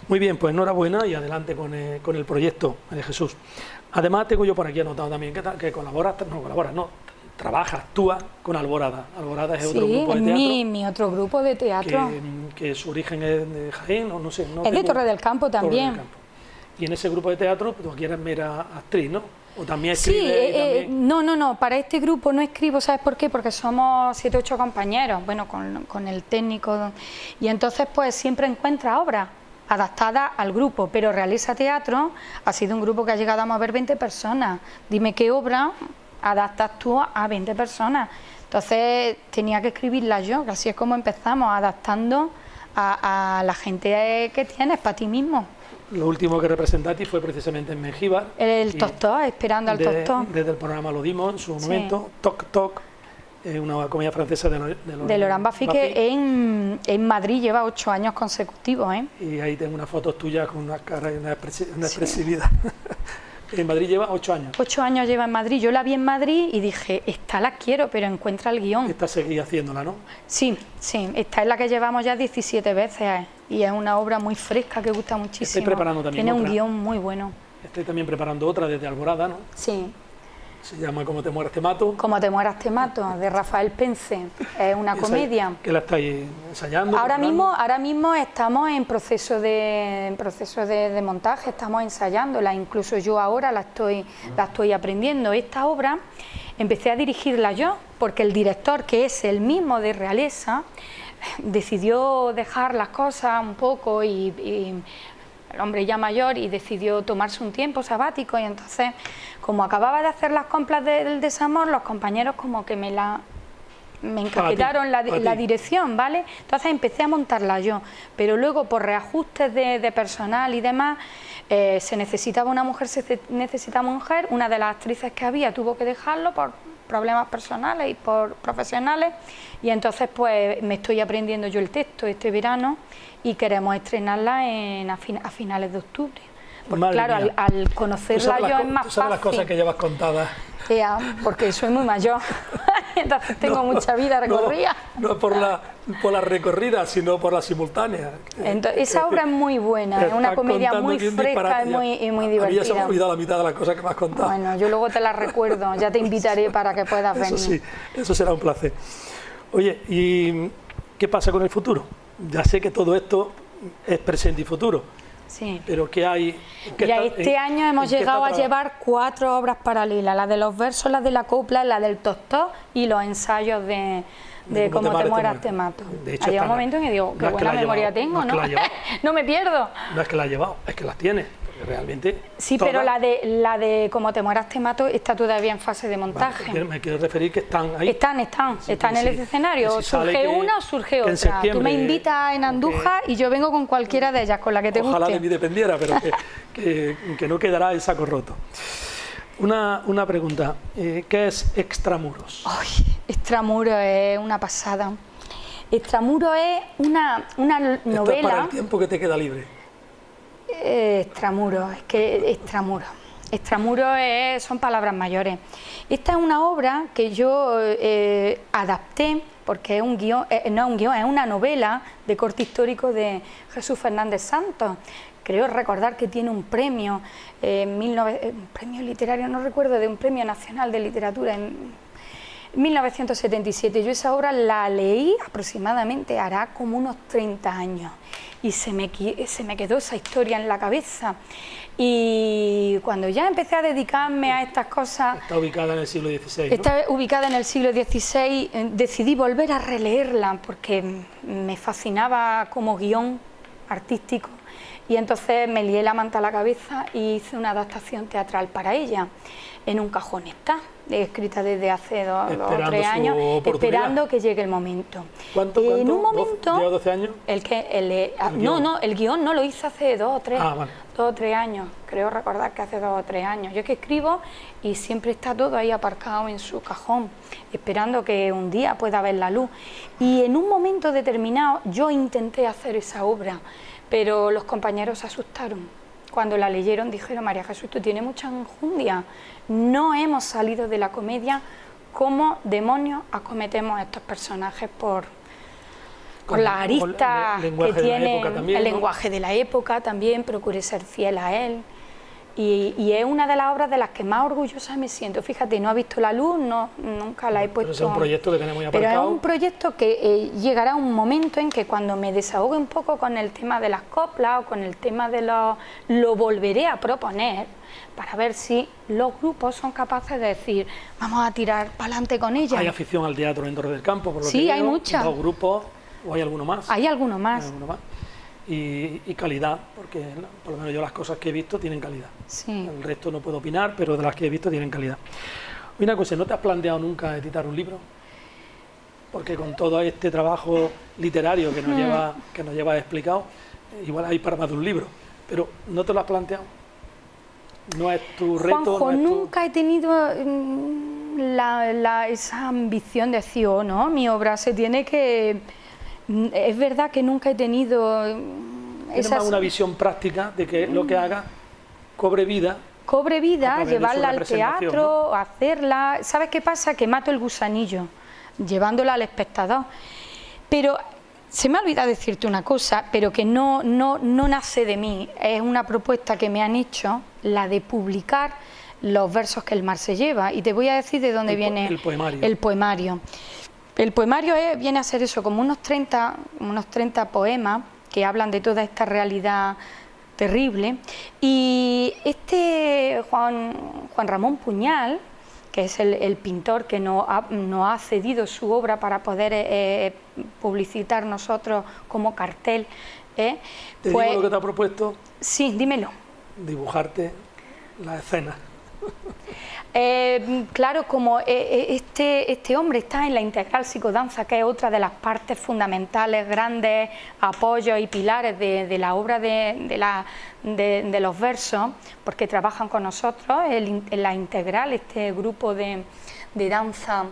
Speaker 1: Muy bien, pues enhorabuena y adelante con el proyecto, María Jesús. Además, tengo yo por aquí anotado también que trabajas, actúas con Alborada. Alborada es otro grupo de teatro.
Speaker 2: Sí, mi otro grupo de teatro.
Speaker 1: Que su origen es de Jaén, o no sé.
Speaker 2: Es de Torre del Campo también.
Speaker 1: Y en ese grupo de teatro tú eres mera actriz, ¿no? O también escribes.
Speaker 2: No, para este grupo no escribo, ¿sabes por qué? Porque somos 7 o 8 compañeros, bueno, con el técnico, y entonces pues siempre encuentra obras adaptada al grupo, pero Realiza Teatro ha sido un grupo que ha llegado a mover 20 personas. Dime qué obra adaptas tú a 20 personas. Entonces tenía que escribirla yo, que así es como empezamos, adaptando a la gente que tienes para ti mismo.
Speaker 1: Lo último que representaste fue precisamente en Mengíbar.
Speaker 2: El Toc-Toc, esperando al Toc-Toc.
Speaker 1: Desde el programa lo dimos en su momento, Toc-Toc. Una comedia francesa de
Speaker 2: Laurent Baffy, que en Madrid lleva 8 años consecutivos, ¿eh?
Speaker 1: Y ahí tengo unas fotos tuyas con una cara y una expresividad. En Madrid lleva 8 años.
Speaker 2: 8 años lleva en Madrid. Yo la vi en Madrid y dije, esta la quiero, pero encuentra el guión.
Speaker 1: Esta seguí haciéndola, ¿no?
Speaker 2: Sí, esta es la que llevamos ya 17 veces y es una obra muy fresca que gusta muchísimo.
Speaker 1: Estoy preparando también
Speaker 2: Tiene
Speaker 1: otra.
Speaker 2: un guión muy bueno.
Speaker 1: Estoy también preparando otra desde Alborada, ¿no?
Speaker 2: Sí.
Speaker 1: Se llama Como te mueras te mato.
Speaker 2: Como te mueras te mato, de Rafael Pence. Es una comedia.
Speaker 1: ¿Que la estáis ensayando?
Speaker 2: Ahora mismo estamos en proceso de montaje, estamos ensayándola, incluso yo ahora la estoy aprendiendo. Esta obra empecé a dirigirla yo, porque el director, que es el mismo de Realeza, decidió dejar las cosas un poco y el hombre ya mayor, y decidió tomarse un tiempo sabático, y entonces, como acababa de hacer las compras del desamor, los compañeros como que me encaquetaron la dirección, ¿vale? Entonces empecé a montarla yo, pero luego por reajustes de personal y demás, se necesitaba una mujer, una de las actrices que había tuvo que dejarlo por problemas personales y por profesionales, y entonces pues me estoy aprendiendo yo el texto este verano y queremos estrenarla a finales de octubre. Porque
Speaker 1: Madre
Speaker 2: claro,
Speaker 1: mía.
Speaker 2: al conocerla yo es más
Speaker 1: tú sabes
Speaker 2: fácil.
Speaker 1: las cosas que llevas contadas.
Speaker 2: Porque soy muy mayor, entonces tengo mucha vida recorrida.
Speaker 1: No por la recorrida, sino por la simultánea.
Speaker 2: Entonces, esa obra es muy buena, es una comedia muy fresca y muy divertida.
Speaker 1: A mí ya se me ha olvidado la mitad de las cosas que me has contado.
Speaker 2: Bueno, yo luego te las recuerdo, ya te invitaré para que puedas venir.
Speaker 1: Eso sí, eso será un placer. Oye, ¿y qué pasa con el futuro? Ya sé que todo esto es presente y futuro.
Speaker 2: Sí.
Speaker 1: Pero ¿qué hay?
Speaker 2: Mira, este año hemos llegado a llevar 4 obras paralelas, la de los versos, la de la copla, la del tostó y los ensayos de Como te mueras te mato.
Speaker 1: De hecho,
Speaker 2: hay un momento en que digo, qué buena memoria tengo, ¿no? No me pierdo.
Speaker 1: No es que la has llevado, es que las tienes, porque realmente...
Speaker 2: Sí, pero la de Como te mueras te mato está todavía en fase de montaje.
Speaker 1: Vale, me quiero referir que están ahí.
Speaker 2: Están en el escenario. Surge una o surge otra. Tú me invitas en Andújar y yo vengo con cualquiera de ellas, con la que te guste.
Speaker 1: Ojalá de mí dependiera, pero que no quedará el saco roto. Una pregunta, ¿qué es Extramuros?
Speaker 2: Ay, Extramuros es una pasada. Extramuros es una novela...
Speaker 1: Esto es para el tiempo que te queda libre.
Speaker 2: Extramuros, es que Extramuros son palabras mayores. Esta es una obra que yo adapté, porque es un guión, no es un guión, es una novela de corte histórico de Jesús Fernández Santos. Creo recordar que tiene un premio, un premio literario, no recuerdo, de un premio nacional de literatura en 1977. Yo esa obra la leí aproximadamente, hará como unos 30 años, y se me quedó esa historia en la cabeza. Y cuando ya empecé a dedicarme a estas cosas...
Speaker 1: Está ubicada en el siglo XVI, ¿no?
Speaker 2: Está ubicada en el siglo XVI, decidí volver a releerla porque me fascinaba como guión artístico, y entonces me lié la manta a la cabeza y hice una adaptación teatral para ella. En un cajón está, escrita desde hace 2 o 3 años, esperando que llegue el momento.
Speaker 1: ¿Cuánto?
Speaker 2: En un momento...
Speaker 1: ¿Lleva 12 años?
Speaker 2: El guión no lo hice hace 2 o 3,
Speaker 1: vale.
Speaker 2: 2 o 3 años, creo recordar que hace 2 o 3 años. Yo es que escribo y siempre está todo ahí aparcado en su cajón, esperando que un día pueda ver la luz. Y en un momento determinado yo intenté hacer esa obra, pero los compañeros se asustaron. Cuando la leyeron dijeron, María Jesús, tú tienes mucha enjundia, no hemos salido de la comedia, ¿cómo demonios acometemos a estos personajes por las aristas que tiene el lenguaje de la época también? Procuré ser fiel a él, y es una de las obras de las que más orgullosa me siento. Fíjate, no ha visto la luz, nunca la he puesto.
Speaker 1: Pero es un proyecto que tenemos ya aparcado.
Speaker 2: Pero es un proyecto que llegará un momento en que cuando me desahogue un poco con el tema de las coplas o con el tema de lo volveré a proponer para ver si los grupos son capaces de decir, vamos a tirar para adelante con ella.
Speaker 1: Hay afición al teatro en Torres del Campo, por lo que
Speaker 2: sí,
Speaker 1: veo,
Speaker 2: hay mucha.
Speaker 1: 2 grupos, o hay alguno más.
Speaker 2: Hay alguno más.
Speaker 1: Hay alguno más. Y calidad, porque por lo menos yo las cosas que he visto tienen calidad.
Speaker 2: Sí.
Speaker 1: El resto no puedo opinar, pero de las que he visto tienen calidad. Una cosa, ¿no te has planteado nunca editar un libro? Porque con todo este trabajo literario que nos lleva explicado, igual hay para más de un libro, pero ¿no te lo has planteado? ¿No es tu reto?
Speaker 2: Juanjo, nunca he tenido esa ambición de decir, no, mi obra se tiene que... Es verdad que nunca he tenido...
Speaker 1: ¿Tienes más una visión práctica de que lo que haga cobre vida?
Speaker 2: Cobre vida, llevarla al teatro, ¿no? Hacerla... ¿Sabes qué pasa? Que mato el gusanillo, llevándola al espectador. Pero Se me ha olvidado decirte una cosa, pero que no nace de mí, es una propuesta que me han hecho, la de publicar los versos que el mar se lleva, y te voy a decir de dónde viene
Speaker 1: el poemario.
Speaker 2: El poemario. El poemario viene a ser eso, como unos 30 poemas que hablan de toda esta realidad terrible, y Juan Ramón Puñal, que es el pintor que nos ha cedido su obra para poder publicitar nosotros como cartel.
Speaker 1: ¿Te digo lo que te ha propuesto?
Speaker 2: Sí, dímelo.
Speaker 1: Dibujarte la escena.
Speaker 2: Claro, como este hombre está en la integral psicodanza, que es otra de las partes fundamentales, grandes apoyos y pilares de la obra de los versos, porque trabajan con nosotros en la integral, este grupo de danza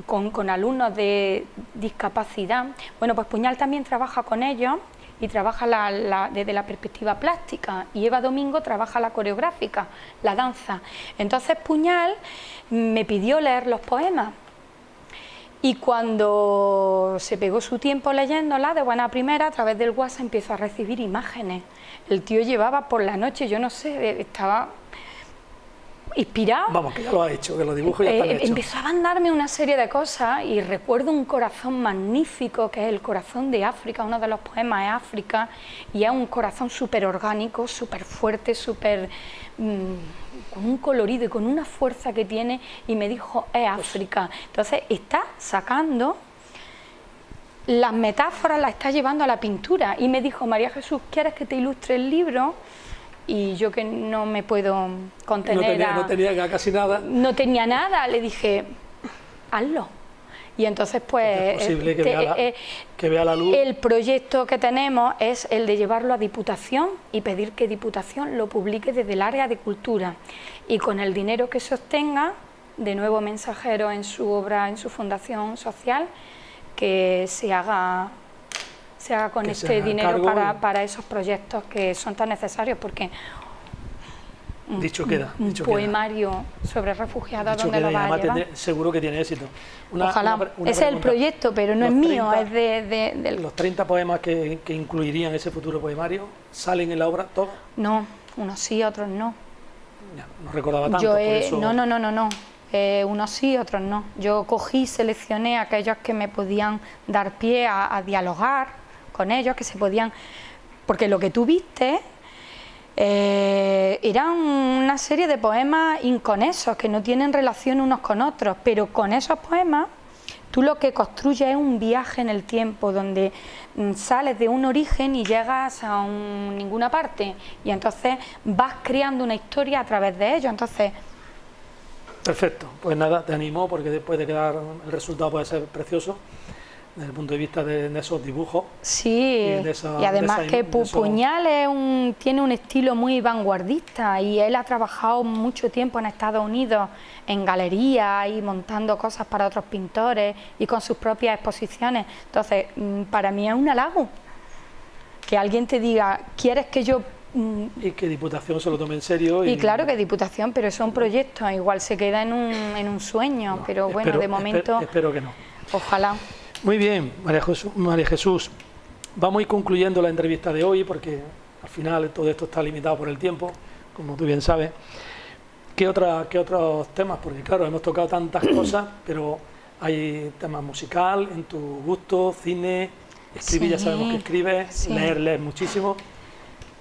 Speaker 2: con alumnos de discapacidad. Bueno, pues Puñal también trabaja con ellos y trabaja desde la perspectiva plástica, y Eva Domingo trabaja la coreográfica, la danza. Entonces Puñal me pidió leer los poemas, y cuando se pegó su tiempo leyéndola de buena primera, a través del WhatsApp empezó a recibir imágenes. El tío llevaba por la noche, yo no sé, estaba inspirado.
Speaker 1: Vamos, que ya lo ha hecho, que los dibujos ya están hechos.
Speaker 2: Empezó a mandarme una serie de cosas, y recuerdo un corazón magnífico, que es el corazón de África, uno de los poemas es África, y es un corazón súper orgánico, súper fuerte, súper con un colorido y con una fuerza que tiene, y me dijo, es África. Entonces está sacando las metáforas, las está llevando a la pintura, y me dijo, María Jesús, ¿quieres que te ilustre el libro? Y yo, que no me puedo contener,
Speaker 1: no tenía casi nada.
Speaker 2: No tenía nada, le dije, hazlo. Y entonces pues
Speaker 1: es posible que vea la luz.
Speaker 2: El proyecto que tenemos es el de llevarlo a Diputación y pedir que Diputación lo publique desde el área de cultura, y con el dinero que se obtenga, de nuevo Mensajero en su obra, en su fundación social, que se haga con este dinero para esos proyectos que son tan necesarios, porque un poemario sobre refugiados, ¿dónde lo va a llevar?
Speaker 1: Seguro que tiene éxito.
Speaker 2: Ojalá. Ese es el proyecto, pero no es mío, es del...
Speaker 1: ¿Los 30 poemas que incluirían ese futuro poemario salen en la obra todos?
Speaker 2: No, unos sí, otros no.
Speaker 1: Ya, no recordaba tanto, por eso...
Speaker 2: No. Unos sí, otros no. Yo seleccioné aquellos que me podían dar pie a dialogar con ellos, que se podían... Porque lo que tú viste eran una serie de poemas inconexos, que no tienen relación unos con otros, pero con esos poemas tú lo que construyes es un viaje en el tiempo, donde sales de un origen y llegas a ninguna parte, y entonces vas creando una historia a través de ello. Entonces...
Speaker 1: Perfecto, pues nada, te animo, porque después de quedar el resultado puede ser precioso desde el punto de vista de esos dibujos.
Speaker 2: Sí, y además que Puñal tiene un estilo muy vanguardista, y él ha trabajado mucho tiempo en Estados Unidos en galerías y montando cosas para otros pintores y con sus propias exposiciones. Entonces, para mí es un halago que alguien te diga, ¿quieres que yo...?
Speaker 1: Y que Diputación se lo tome en serio.
Speaker 2: Y claro que Diputación, pero son proyectos, igual se queda en un sueño, no, pero bueno, de momento...
Speaker 1: Espero que no.
Speaker 2: Ojalá.
Speaker 1: Muy bien, María Jesús, vamos a ir concluyendo la entrevista de hoy, porque al final todo esto está limitado por el tiempo, como tú bien sabes. ¿Qué otros temas? Porque claro, hemos tocado tantas cosas, pero hay temas musical, en tu gusto, cine, escribir, ya sabemos que escribes, lees muchísimo.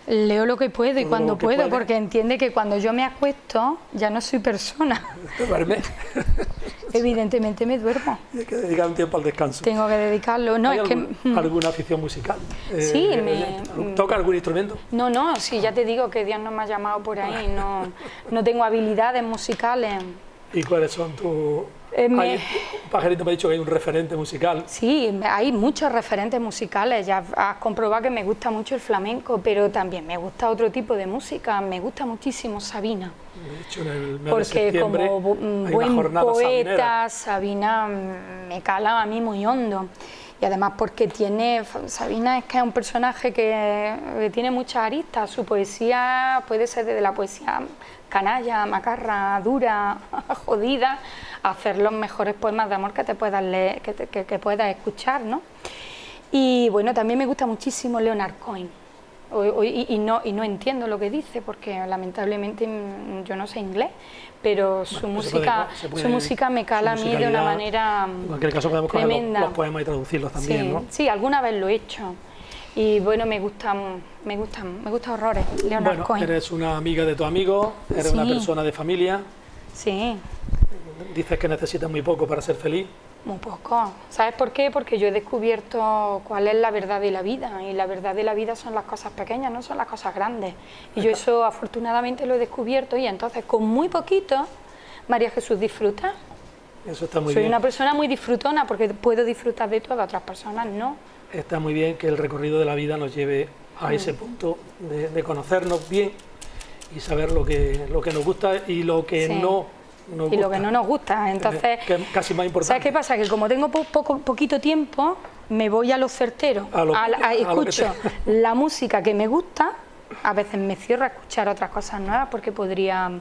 Speaker 2: Leo lo que puedo y cuando puedo, porque entiende que cuando yo me acuesto ya no soy persona.
Speaker 1: ¿Te duermes?
Speaker 2: Evidentemente me duermo.
Speaker 1: Hay que dedicar un tiempo al descanso.
Speaker 2: Tengo que dedicarlo. No,
Speaker 1: ¿Alguna afición musical?
Speaker 2: Sí.
Speaker 1: ¿Toca algún instrumento?
Speaker 2: No, sí, ya te digo que Dios no me ha llamado por ahí. No tengo habilidades musicales.
Speaker 1: ¿Y cuáles son tus...? Un pajarito me ha dicho que hay un referente musical.
Speaker 2: Sí, hay muchos referentes musicales. Ya has comprobado que me gusta mucho el flamenco, pero también me gusta otro tipo de música. Me gusta muchísimo Sabina.
Speaker 1: De hecho, en el mes
Speaker 2: porque
Speaker 1: de septiembre
Speaker 2: como buen poeta, Sabina me cala a mí muy hondo. Y además porque Sabina es que es un personaje que tiene muchas aristas. Su poesía puede ser desde la poesía canalla, macarra, dura, jodida, a hacer los mejores poemas de amor que te puedas leer, que puedas escuchar, ¿no? Y bueno, también me gusta muchísimo Leonard Cohen. Y no entiendo lo que dice, porque lamentablemente yo no sé inglés, pero su música me cala a mí de una manera
Speaker 1: en cualquier caso podemos
Speaker 2: tremenda.
Speaker 1: Coger los poemas y traducirlos también,
Speaker 2: sí,
Speaker 1: ¿no?
Speaker 2: Sí, alguna vez lo he hecho. Y bueno, me gusta horrores Leonard Cohen.
Speaker 1: Eres una amiga de tu amigo, eres una persona de familia.
Speaker 2: Sí.
Speaker 1: Dices que necesitas muy poco para ser feliz.
Speaker 2: Muy poco. ¿Sabes por qué? Porque yo he descubierto cuál es la verdad de la vida, y la verdad de la vida son las cosas pequeñas, no son las cosas grandes. Y yo eso afortunadamente lo he descubierto, y entonces con muy poquito, María Jesús disfruta.
Speaker 1: Eso está muy bien.
Speaker 2: Soy una persona muy disfrutona, porque puedo disfrutar de todas, otras personas no.
Speaker 1: Está muy bien que el recorrido de la vida nos lleve a ese punto de conocernos bien y saber lo que nos gusta y lo que no nos gusta.
Speaker 2: Y lo que no nos gusta. Entonces,
Speaker 1: que es casi más importante.
Speaker 2: ¿Sabes qué pasa? Que como tengo poquito tiempo, me voy a lo certero. Escucho la música que me gusta. A veces me cierro a escuchar otras cosas nuevas porque podría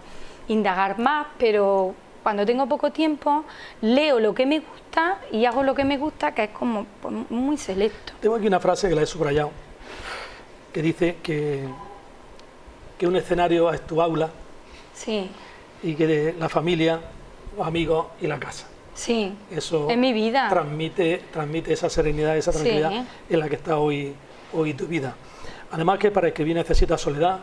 Speaker 2: indagar más, pero cuando tengo poco tiempo, leo lo que me gusta y hago lo que me gusta, que es como muy selecto.
Speaker 1: Tengo aquí una frase que la he subrayado, que dice que un escenario es tu aula.
Speaker 2: Sí.
Speaker 1: Y que la familia, los amigos y la casa.
Speaker 2: Sí,
Speaker 1: eso
Speaker 2: es mi vida.
Speaker 1: Transmite esa serenidad, esa tranquilidad en la que está hoy tu vida. Además que para escribir necesitas soledad,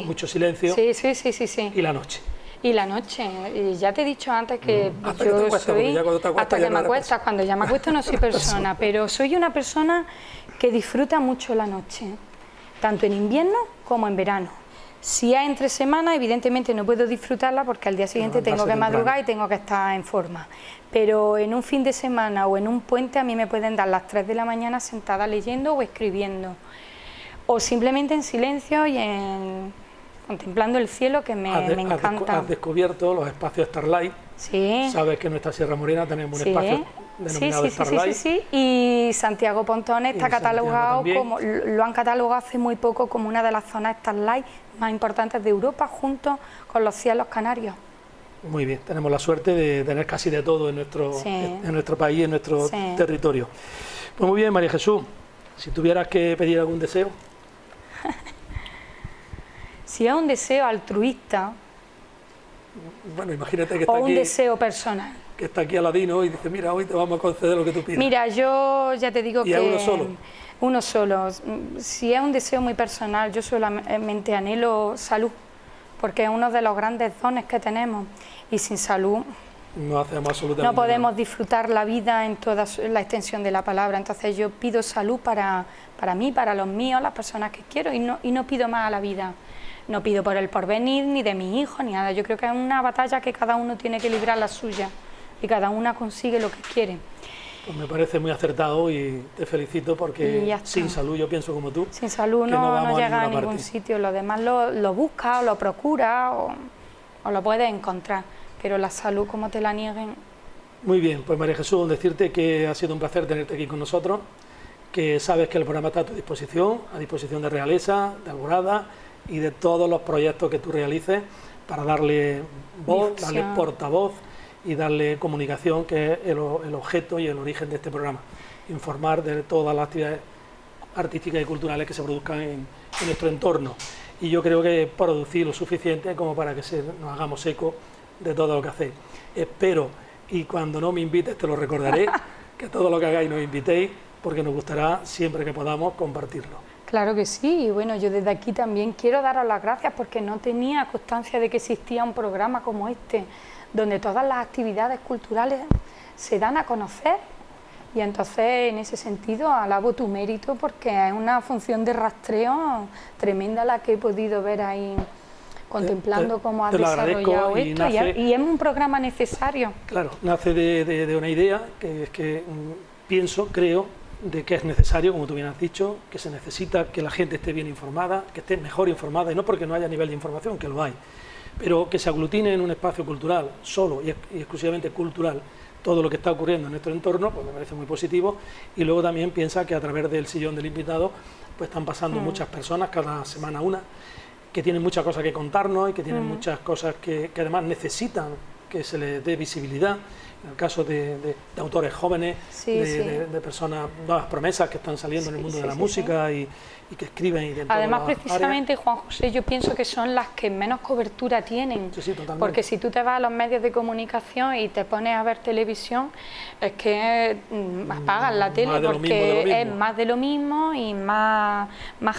Speaker 1: mucho silencio y la noche.
Speaker 2: Y la noche, y ya te he dicho antes que
Speaker 1: hasta
Speaker 2: yo
Speaker 1: que te acuestas,
Speaker 2: soy,
Speaker 1: hasta que me acuestas,
Speaker 2: cuando ya me acuesto no soy persona, pero soy una persona que disfruta mucho la noche, tanto en invierno como en verano. Si es entre semana, evidentemente no puedo disfrutarla porque al día siguiente tengo que madrugar y tengo que estar en forma. Pero en un fin de semana o en un puente a mí me pueden dar las 3 de la mañana sentada leyendo o escribiendo. O simplemente en silencio y contemplando el cielo, que me encanta.
Speaker 1: Has descubierto los espacios Starlight.
Speaker 2: Sí.
Speaker 1: Sabes que en nuestra Sierra Morena tenemos un espacio denominado Starlight.
Speaker 2: Sí. Y Santiago Pontón está catalogado como, lo han catalogado hace muy poco como una de las zonas Starlight más importantes de Europa, junto con los cielos canarios.
Speaker 1: Muy bien, tenemos la suerte de tener casi de todo en nuestro país, en nuestro territorio. Pues muy bien, María Jesús, si tuvieras que pedir algún deseo.
Speaker 2: Si es un deseo altruista,
Speaker 1: bueno, imagínate que está
Speaker 2: o un
Speaker 1: aquí,
Speaker 2: deseo personal.
Speaker 1: Que está aquí Aladino y dice, mira, hoy te vamos a conceder lo que tú pidas.
Speaker 2: Mira, yo ya te digo
Speaker 1: que... ¿Y uno solo?
Speaker 2: Uno solo. Si es un deseo muy personal, yo solamente anhelo salud, porque es uno de los grandes dones que tenemos, y sin salud
Speaker 1: no hacemos absolutamente
Speaker 2: no podemos
Speaker 1: nada.
Speaker 2: Disfrutar la vida en toda la extensión de la palabra. Entonces yo pido salud para mí, para los míos, las personas que quiero, y no pido más a la vida. No pido por el porvenir, ni de mis hijos, ni nada. Yo creo que es una batalla que cada uno tiene que librar la suya, y cada una consigue lo que quiere.
Speaker 1: Pues me parece muy acertado y te felicito porque sin salud, yo pienso como tú.
Speaker 2: Sin salud no llega a ningún sitio. Lo demás lo busca, o lo procura, o lo puedes encontrar. Pero la salud, como te la nieguen...
Speaker 1: Muy bien, pues María Jesús, decirte que ha sido un placer tenerte aquí con nosotros, que sabes que el programa está a tu disposición, de Realeza, de Alborada y de todos los proyectos que tú realices para darle voz, darle portavoz y darle comunicación, que es el objeto y el origen de este programa. Informar de todas las actividades artísticas y culturales que se produzcan en nuestro entorno. Y yo creo que producir lo suficiente como para que nos hagamos eco de todo lo que hacéis. Espero, y cuando no me invites te lo recordaré, que todo lo que hagáis nos invitéis, porque nos gustará siempre que podamos compartirlo.
Speaker 2: Claro que sí, y bueno, yo desde aquí también quiero daros las gracias porque no tenía constancia de que existía un programa como este, donde todas las actividades culturales se dan a conocer, y entonces en ese sentido alabo tu mérito porque es una función de rastreo tremenda la que he podido ver ahí, contemplando cómo has desarrollado esto, y es un programa necesario.
Speaker 1: Claro, nace de una idea que es que creo de que es necesario, como tú bien has dicho, que se necesita que la gente esté bien informada, que esté mejor informada, y no porque no haya nivel de información, que lo hay, pero que se aglutine en un espacio cultural, solo y exclusivamente cultural, todo lo que está ocurriendo en nuestro entorno, pues me parece muy positivo. Y luego también piensa que a través del sillón del invitado pues están pasando muchas personas, cada semana una, que tienen muchas cosas que contarnos y que tienen muchas cosas que además necesitan que se les dé visibilidad, en el caso de autores jóvenes, de personas, nuevas promesas que están saliendo en el mundo de la música y que escriben. Y
Speaker 2: además, precisamente, Juan José, yo pienso que son las que menos cobertura tienen, porque si tú te vas a los medios de comunicación y te pones a ver televisión, es que apagas la tele porque es más de lo mismo y más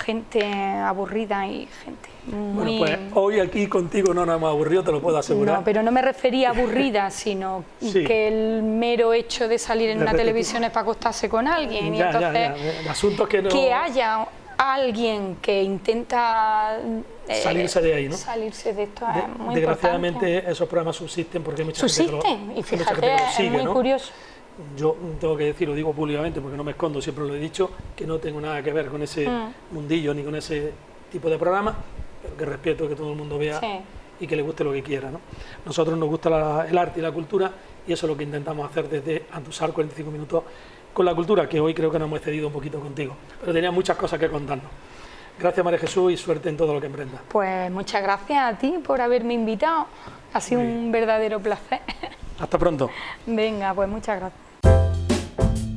Speaker 2: gente aburrida y gente muy...
Speaker 1: Bueno, pues hoy aquí contigo no nos hemos aburrido, te lo puedo asegurar.
Speaker 2: No, pero no me refería a aburrida, sino que el mero hecho de salir en una televisión es para acostarse con alguien. Y entonces,
Speaker 1: asuntos que no...
Speaker 2: que haya alguien que intenta
Speaker 1: salirse de ahí, ¿no?
Speaker 2: Salirse de esto es muy
Speaker 1: desgraciadamente
Speaker 2: importante.
Speaker 1: Esos programas subsisten porque hay mucha gente
Speaker 2: y fíjate, es muy curioso.
Speaker 1: Yo tengo que decir, lo digo públicamente porque no me escondo, siempre lo he dicho, que no tengo nada que ver con ese mundillo ni con ese tipo de programa, pero que respeto que todo el mundo vea y que le guste lo que quiera, ¿no? Nosotros nos gusta el arte y la cultura y eso es lo que intentamos hacer desde Andusar 45 minutos con la cultura, que hoy creo que nos hemos excedido un poquito contigo, pero tenía muchas cosas que contarnos. Gracias, María Jesús, y suerte en todo lo que emprendas.
Speaker 2: Pues muchas gracias a ti por haberme invitado, ha sido un verdadero placer.
Speaker 1: Hasta pronto.
Speaker 2: Venga, pues muchas gracias.